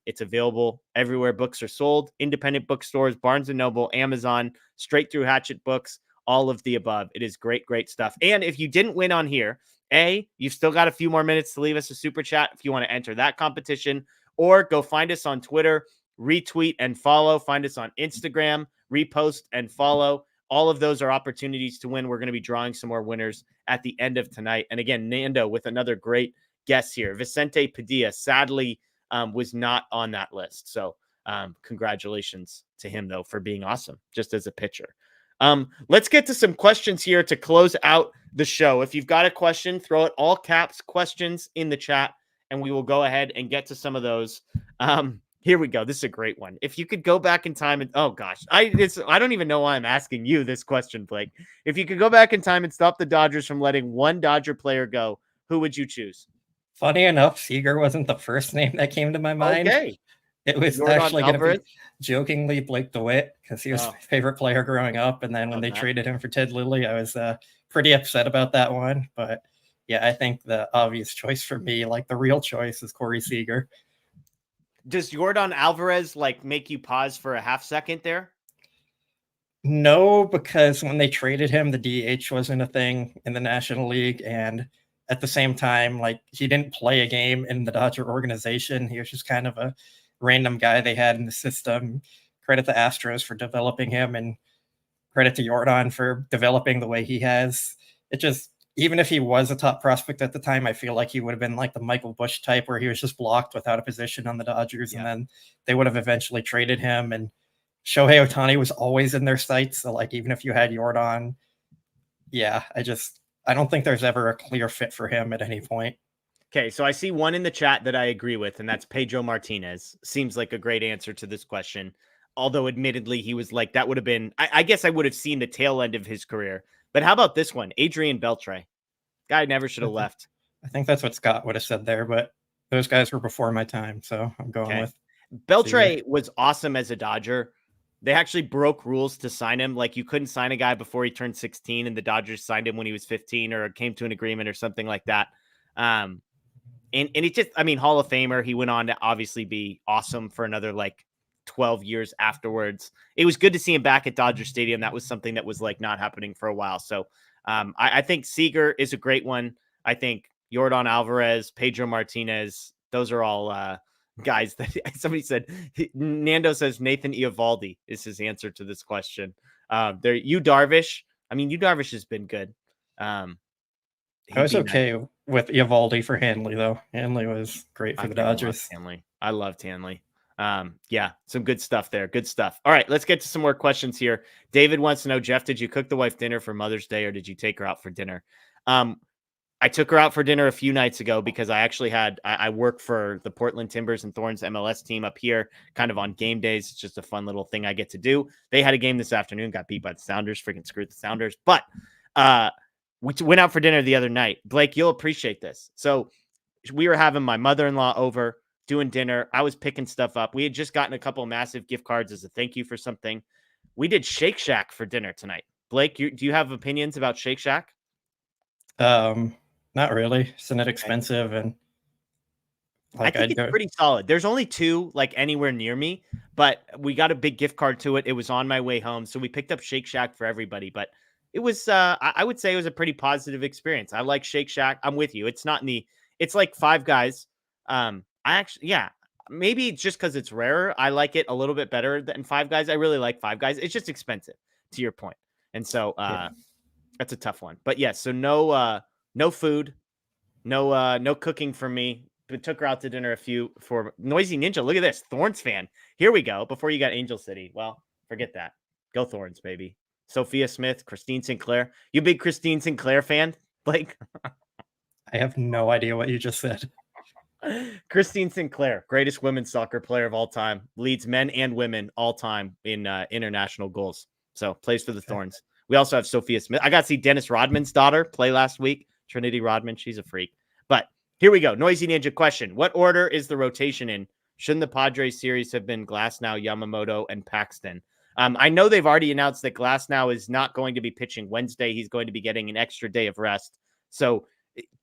It's available everywhere books are sold, independent bookstores, Barnes & Noble, Amazon, straight through Hatchet Books, all of the above. It is great, great stuff. And if you didn't win on here, you've still got a few more minutes to leave us a super chat if you want to enter that competition, or go find us on Twitter, retweet and follow. Find us on Instagram, repost and follow. All of those are opportunities to win. We're going to be drawing some more winners at the end of tonight. And again, Nando with another great guest here. Vicente Padilla sadly was not on that list. So Congratulations to him, though, for being awesome just as a pitcher. Let's get to some questions here to close out the show. If you've got a question, throw it all caps questions in the chat, and we will go ahead and get to some of those. Here we go. This is a great one. If you could go back in time and oh gosh, I don't even know why I'm asking you this question, Blake. If you could go back in time and stop the Dodgers from letting one Dodger player go, who would you choose? Funny enough, Seager wasn't the first name that came to my mind. Okay. It was actually going to be jokingly Blake DeWitt because he was my favorite player growing up. And then when they traded him for Ted Lilly, I was pretty upset about that one. But yeah, I think the obvious choice for me, like the real choice, is Corey Seager. Does Yordan Alvarez make you pause for a half second there? No, because when they traded him, the DH wasn't a thing in the National League. And at the same time, he didn't play a game in the Dodger organization. He was just kind of a random guy they had in the system. Credit the Astros for developing him, and credit to Yordan for developing the way he has. It just, even if he was a top prospect at the time, I feel like he would have been like the Michael Busch type where he was just blocked without a position on the Dodgers. Yeah. And then they would have eventually traded him. And Shohei Ohtani was always in their sights. So even if you had Yordan, I don't think there's ever a clear fit for him at any point. Okay, so I see one in the chat that I agree with, and that's Pedro Martinez. Seems like a great answer to this question. Although, admittedly, he was that would have been, I guess I would have seen the tail end of his career. But how about this one? Adrian Beltre. Guy never should have left. I think that's what Scott would have said there, but those guys were before my time, so I'm going with Beltre was awesome as a Dodger. They actually broke rules to sign him. You couldn't sign a guy before he turned 16, and the Dodgers signed him when he was 15 or came to an agreement or something like that. And it just, Hall of Famer. He went on to obviously be awesome for another 12 years afterwards. It was good to see him back at Dodger Stadium. That was something that was not happening for a while. So I think Seager is a great one. I think Yordan Alvarez, Pedro Martinez, those are all guys that somebody said. Nando says Nathan Eovaldi is his answer to this question. Yu Darvish. Yu Darvish has been good. I was okay with Eovaldi for Hanley, though. Hanley was great for the Dodgers. I loved Hanley. Some good stuff there. Good stuff. All right, let's get to some more questions here. David wants to know, Jeff, did you cook the wife dinner for Mother's Day or did you take her out for dinner? I took her out for dinner a few nights ago because I actually I work for the Portland Timbers and Thorns MLS team up here kind of on game days. It's just a fun little thing I get to do. They had a game this afternoon, got beat by the Sounders, freaking screwed the Sounders. But we went out for dinner the other night. Blake, you'll appreciate this. So we were having my mother-in-law over, doing dinner. I was picking stuff up. We had just gotten a couple of massive gift cards as a thank you for something. We did Shake Shack for dinner tonight. Blake, do you have opinions about Shake Shack? Not really. Isn't it expensive? And I think it's pretty solid. There's only two anywhere near me, but we got a big gift card to it. It was on my way home, so we picked up Shake Shack for everybody. But it was, I would say, it was a pretty positive experience. I like Shake Shack. I'm with you. It's not it's like Five Guys. Maybe just because it's rarer, I like it a little bit better than Five Guys. I really like Five Guys. It's just expensive, to your point. And so that's a tough one. But yes, so no food, no cooking for me. But took her out to dinner for Noisy Ninja. Look at this, Thorns fan. Here we go. Before you got Angel City. Well, forget that. Go Thorns, baby. Sophia Smith, Christine Sinclair. You big Christine Sinclair fan, Blake? I have no idea what you just said. Christine Sinclair, greatest women's soccer player of all time, leads men and women all time in international goals. So plays for the Thorns. We also have Sophia Smith. I got to see Dennis Rodman's daughter play last week. Trinity Rodman. She's a freak. But here we go. Noisy Ninja question. What order is the rotation in? Shouldn't the Padres series have been Glasnow, Yamamoto, and Paxton? I know they've already announced that Glasnow is not going to be pitching Wednesday. He's going to be getting an extra day of rest. So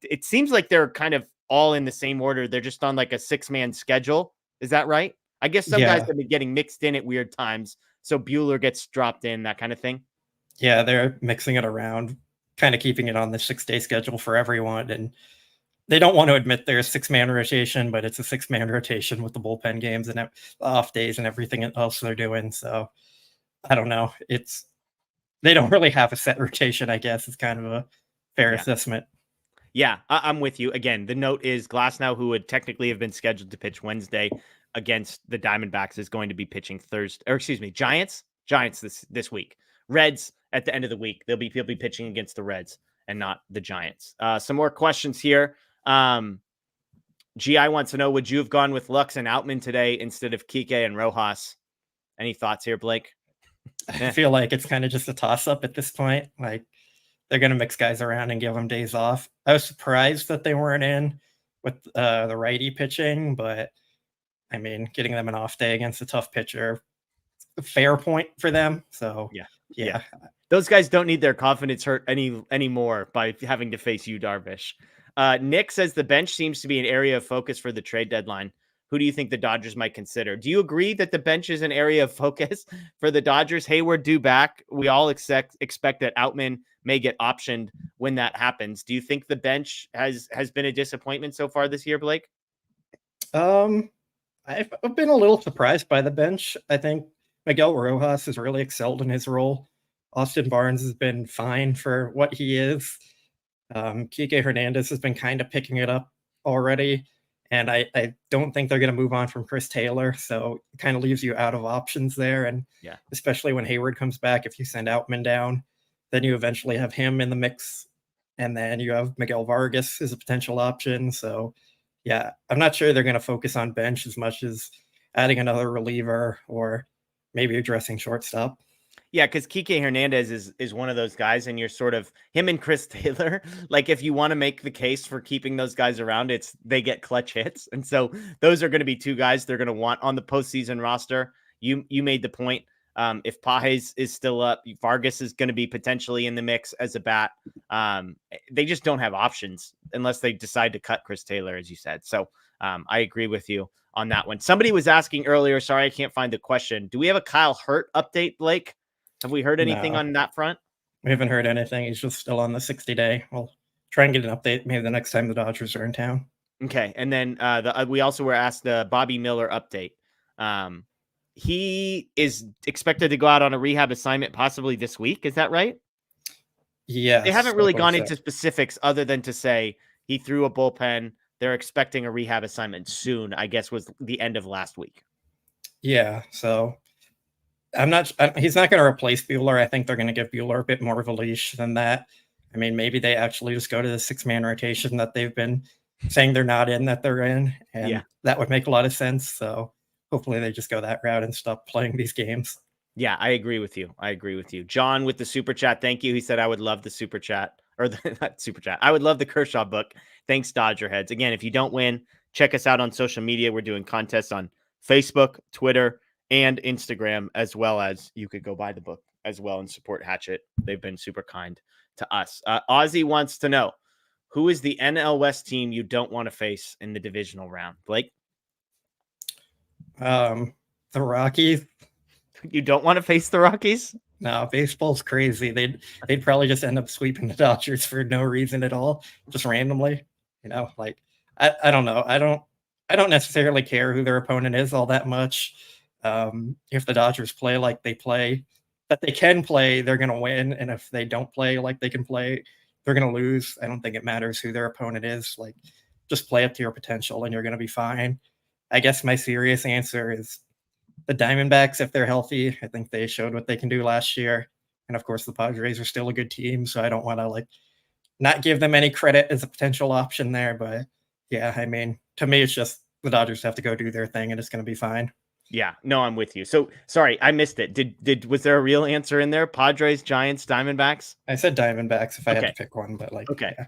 it seems like they're kind of all in the same order. They're just on a 6-man schedule. Is that right? I guess some guys have been getting mixed in at weird times. So Buehler gets dropped in, that kind of thing. Yeah, they're mixing it around, kind of keeping it on the 6-day schedule for everyone. And they don't want to admit there's a 6-man rotation, but it's a 6-man rotation with the bullpen games and off days and everything else they're doing. So I don't know. They don't really have a set rotation, I guess. It's kind of a fair assessment. Yeah, I'm with you. Again, the note is Glasnow, who would technically have been scheduled to pitch Wednesday, against the Diamondbacks is going to be pitching Giants this week. Reds at the end of the week. He'll be pitching against the Reds and not the Giants. Some more questions here. GI wants to know, would you have gone with Lux and Outman today instead of Kike and Rojas? Any thoughts here, Blake? I feel like it's kind of just a toss-up at this point. Like, they're going to mix guys around and give them days off. I was surprised that they weren't in with the righty pitching, but I mean, getting them an off day against a tough pitcher, a fair point for them. So yeah. Those guys don't need their confidence hurt anymore by having to face you, Darvish. Nick says the bench seems to be an area of focus for the trade deadline. Who do you think the Dodgers might consider? Do you agree that the bench is an area of focus for the Dodgers? Hayward due back. We all expect that Outman may get optioned when that happens. Do you think the bench has been a disappointment so far this year, Blake? I've been a little surprised by the bench. I think Miguel Rojas has really excelled in his role. Austin Barnes has been fine for what he is. Kike Hernandez has been kind of picking it up already. And I don't think they're going to move on from Chris Taylor. So it kind of leaves you out of options there. And especially when Hayward comes back, if you send Outman down, then you eventually have him in the mix. And then you have Miguel Vargas as a potential option. So yeah, I'm not sure they're going to focus on bench as much as adding another reliever or maybe addressing shortstop. Yeah, because Kike Hernandez is one of those guys, and you're sort of him and Chris Taylor. Like, if you want to make the case for keeping those guys around, they get clutch hits, and so those are going to be two guys they're going to want on the postseason roster. You made the point. If Pages is still up, Vargas is going to be potentially in the mix as a bat. They just don't have options unless they decide to cut Chris Taylor, as you said. So I agree with you on that one. Somebody was asking earlier. Sorry, I can't find the question. Do we have a Kyle Hurt update, Blake? Have we heard anything on that front? We haven't heard anything. He's just still on the 60-day. We'll try and get an update maybe the next time the Dodgers are in town. Okay. And then we also were asked the Bobby Miller update. He is expected to go out on a rehab assignment possibly this week. Is that right? Yeah. They haven't really gone into specifics other than to say he threw a bullpen. They're expecting a rehab assignment soon, I guess was the end of last week. Yeah. So he's not going to replace Buehler. I think they're going to give Buehler a bit more of a leash than that. I mean, maybe they actually just go to the 6-man rotation that they've been saying they're not in, that they're in. And that would make a lot of sense. So hopefully they just go that route and stop playing these games. Yeah, I agree with you. John with the super chat. Thank you. He said, I would love the super chat not super chat. I would love the Kershaw book. Thanks, DodgerHeads. Again, if you don't win, check us out on social media. We're doing contests on Facebook, Twitter, and Instagram, as well as you could go buy the book as well and support Hatchet. They've been super kind to us. Ozzy wants to know, who is the NL West team you don't want to face in the divisional round? Blake? The Rockies. You don't want to face the Rockies? No, baseball's crazy. They'd probably just end up sweeping the Dodgers for no reason at all, just randomly. Like I don't know. I don't necessarily care who their opponent is all that much. If the Dodgers play like they play, that they can play, they're going to win. And if they don't play like they can play, they're going to lose. I don't think it matters who their opponent is. Like, just play up to your potential and you're going to be fine. I guess my serious answer is the Diamondbacks, if they're healthy. I think they showed what they can do last year. And of course, the Padres are still a good team. So I don't want to not give them any credit as a potential option there. But yeah, I mean, to me, it's just the Dodgers have to go do their thing and it's going to be fine. Yeah, no, I'm with you. So sorry, I missed it. Was there a real answer in there? Padres, Giants, Diamondbacks? I said Diamondbacks if I had to pick one, but okay. Yeah.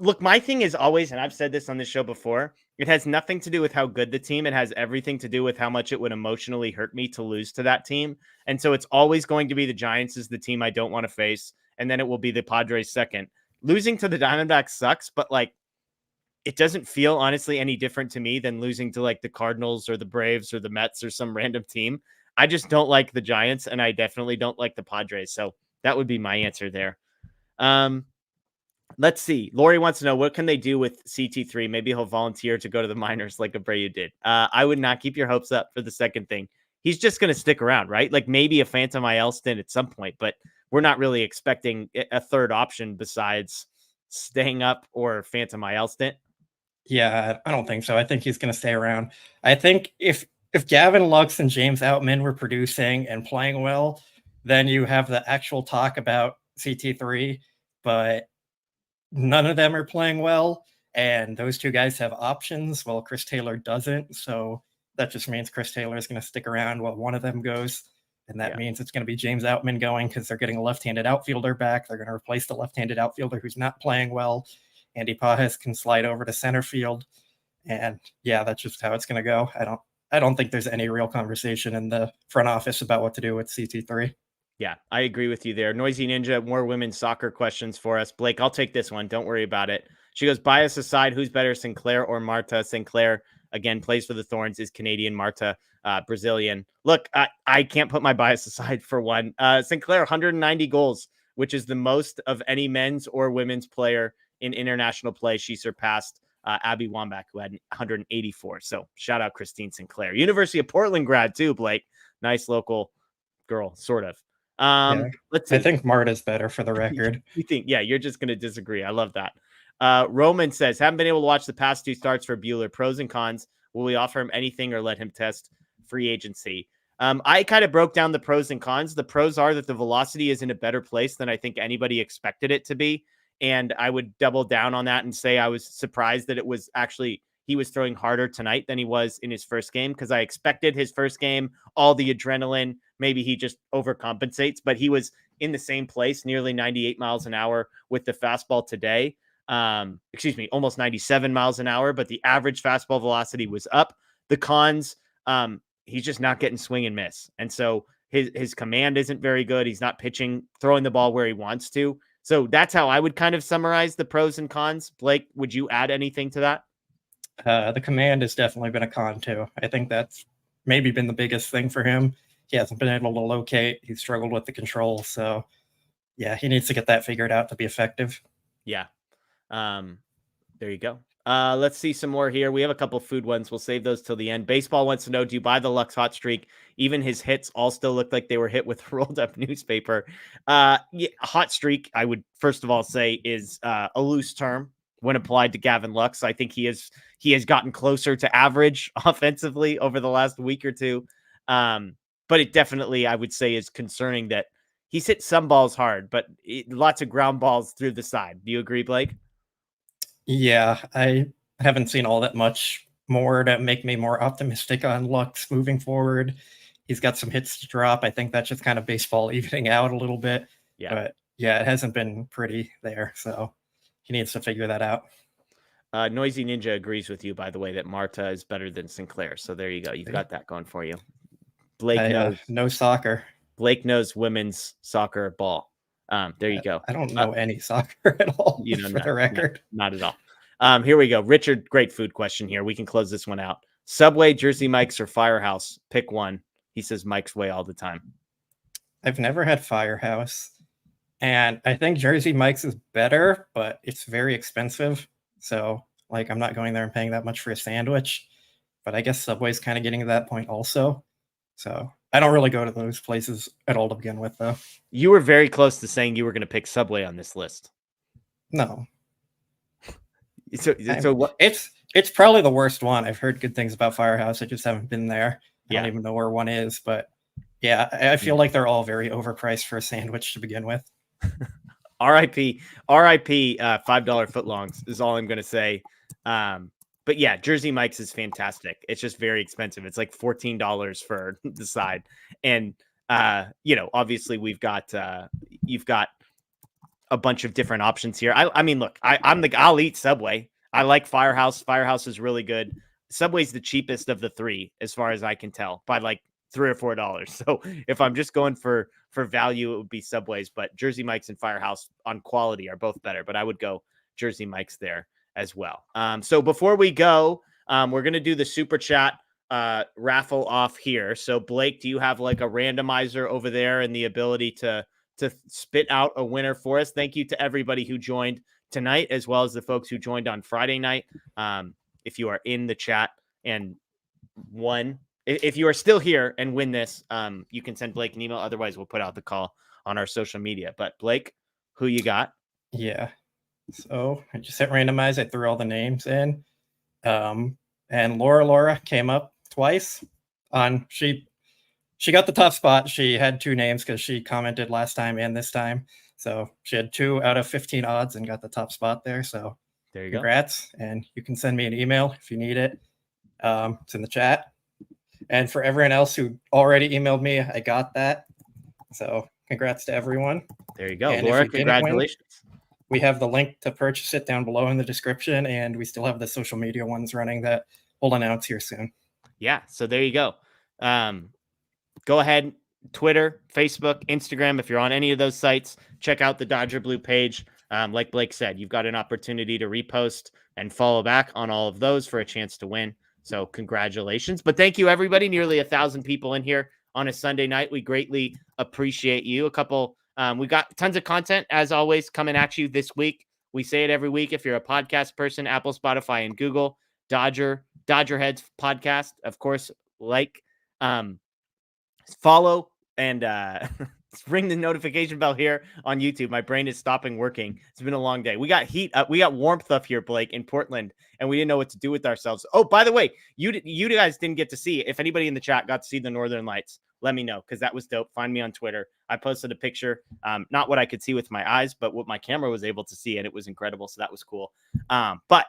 Look, my thing is always, and I've said this on this show before, it has nothing to do with how good the team. It has everything to do with how much it would emotionally hurt me to lose to that team. And so it's always going to be the Giants is the team I don't want to face. And then it will be the Padres second. Losing to the Diamondbacks sucks, but it doesn't feel honestly any different to me than losing to the Cardinals or the Braves or the Mets or some random team. I just don't like the Giants, and I definitely don't like the Padres. So that would be my answer there. Let's see. Lori wants to know, what can they do with CT3? Maybe he'll volunteer to go to the minors like Abreu did. I would not keep your hopes up for the second thing. He's just going to stick around, right? Maybe a Phantom IL stint at some point, but we're not really expecting a third option besides staying up or Phantom IL stint. Yeah, I don't think so. I think he's going to stay around. I think if Gavin Lux and James Outman were producing and playing well, then you have the actual talk about CT3, but none of them are playing well, and those two guys have options. Well, Chris Taylor doesn't, so that just means Chris Taylor is going to stick around while one of them goes, and that means it's going to be James Outman going because they're getting a left-handed outfielder back. They're going to replace the left-handed outfielder who's not playing well. Andy Pajes can slide over to center field, and yeah, that's just how it's going to go. I don't think there's any real conversation in the front office about what to do with CT3. Yeah, I agree with you there. Noisy Ninja, more women's soccer questions for us. Blake, I'll take this one. Don't worry about it. She goes, bias aside, who's better, Sinclair or Marta? Sinclair, again, plays for the Thorns, is Canadian. Marta, Brazilian. Look, I can't put my bias aside for one. Sinclair, 190 goals, which is the most of any men's or women's player in international play. She surpassed Abby Wambach, who had 184. So shout out Christine Sinclair. University of Portland grad too, Blake. Nice local girl, sort of. Yeah, Let's see. I think Marta's better for the record. You think, yeah, you're just going to disagree. I love that. Roman says, haven't been able to watch the past two starts for Buehler. Pros and cons. Will we offer him anything or let him test free agency? I kind of broke down the pros and cons. The pros are that the velocity is in a better place than I think anybody expected it to be. And I would double down on that and say I was surprised that it was actually he was throwing harder tonight than he was in his first game, because I expected his first game, all the adrenaline, maybe he just overcompensates, but he was in the same place, nearly 98 miles an hour with the fastball today. Almost 97 miles an hour, but the average fastball velocity was up. The cons, he's just not getting swing and miss. And so his command isn't very good. He's not pitching, throwing the ball where he wants to. So that's how I would kind of summarize the pros and cons. Blake, would you add anything to that? The command has definitely been a con too. I think that's maybe been the biggest thing for him. He hasn't been able to locate. He's struggled with the control. So yeah, he needs to get that figured out to be effective. Yeah. There you go. Let's see some more here. We have a couple food ones. We'll save those till the end. Baseball wants to know, do you buy the Lux hot streak? Even his hits all still look like they were hit with rolled up newspaper. Yeah, hot streak, I would first of all say, is a loose term when applied to Gavin Lux. I think he has gotten closer to average offensively over the last week or two. But it definitely, I would say, is concerning that he's hit some balls hard, but lots of ground balls through the side. Do you agree, Blake? Yeah, I haven't seen all that much more to make me more optimistic on Lux moving forward. He's got some hits to drop. I think that's just kind of baseball evening out a little bit. Yeah. But yeah, it hasn't been pretty there. So he needs to figure that out. Noisy Ninja agrees with you, by the way, that Marta is better than Sinclair. So there you go. You've got that going for you. Blake knows. No soccer. Blake knows women's soccer ball. There you go. I don't know any soccer at all, you know, for the record. No, not at all. Here we go. Richard, great food question here. We can close this one out. Subway, Jersey Mike's, or Firehouse? Pick one. He says Mike's Way all the time. I've never had Firehouse. And I think Jersey Mike's is better, but it's very expensive. So, like, I'm not going there and paying that much for a sandwich. But I guess Subway's kind of getting to that point also. So I don't really go to those places at all to begin with, though. You were very close to saying you were going to pick Subway on this list. No. So what? It's probably the worst one. I've heard good things about Firehouse. I just haven't been there. I Yeah. don't even know where one is. But yeah, I feel like they're all very overpriced for a sandwich to begin with. RIP $5 footlongs is all I'm going to say. But yeah, Jersey Mike's is fantastic. It's just very expensive. It's like $14 for the side. And, obviously you've got a bunch of different options here. I mean, look, I'll eat Subway. I like Firehouse. Firehouse is really good. Subway's the cheapest of the three, as far as I can tell, by like $3 or $4. So if I'm just going for value, it would be Subway's, but Jersey Mike's and Firehouse on quality are both better, but I would go Jersey Mike's there as well. So before we go, we're going to do the super chat raffle off here. So Blake, do you have like a randomizer over there and the ability to spit out a winner for us? Thank you to everybody who joined tonight, as well as the folks who joined on Friday night. If you are in the chat and won, if you are still here and win this, you can send Blake an email. Otherwise, we'll put out the call on our social media. But Blake, who you got? Yeah. So I just hit randomize. I threw all the names in. And Laura came up twice on she got the top spot. She had 2 names because she commented last time and this time. So she had 2 out of 15 odds and got the top spot there. So There you congrats. And you can send me an email if you need it. It's in the chat. And for everyone else who already emailed me, I got that. So congrats to everyone. There you go. And Laura, if you didn't win, congratulations. we have the link to purchase it down below in the description, and we still have the social media ones running that we'll announce here soon. Yeah, so there you go. Go ahead, Twitter, Facebook, Instagram. If you're on any of those sites, check out the Dodger Blue page. Like Blake said, you've got an opportunity to repost and follow back on all of those for a chance to win. So congratulations. But thank you, everybody. Nearly 1,000 people in here on a Sunday night. We greatly appreciate you. We got tons of content, as always, coming at you this week. We say it every week. If you're a podcast person, Apple, Spotify, and Google, DodgerHeads podcast. Of course, follow, and ring the notification bell here on YouTube. My brain is stopping working. It's been a long day. We got we got warmth up here, Blake, in Portland, and we didn't know what to do with ourselves. Oh, by the way, you guys didn't get to see. If anybody in the chat got to see the Northern Lights, let me know, because that was dope. Find me on Twitter. I posted a picture, not what I could see with my eyes, but what my camera was able to see, and it was incredible. So that was cool. But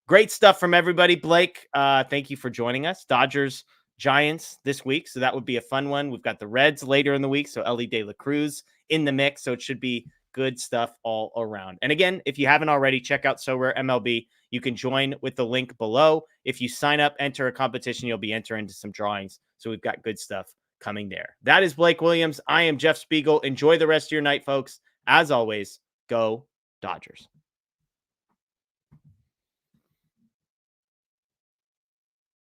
great stuff from everybody. Blake, thank you for joining us. Dodgers Giants this week, so that would be a fun one. We've got the Reds later in the week, so Ellie De La Cruz in the mix, so it should be good stuff all around. And again, if you haven't already, check out So Rare MLB. You can join with the link below. If you sign up, enter a competition, you'll be entered into some drawings, so we've got good stuff coming there. That is Blake Williams. I am Jeff Spiegel. Enjoy the rest of your night, folks. As always, go Dodgers.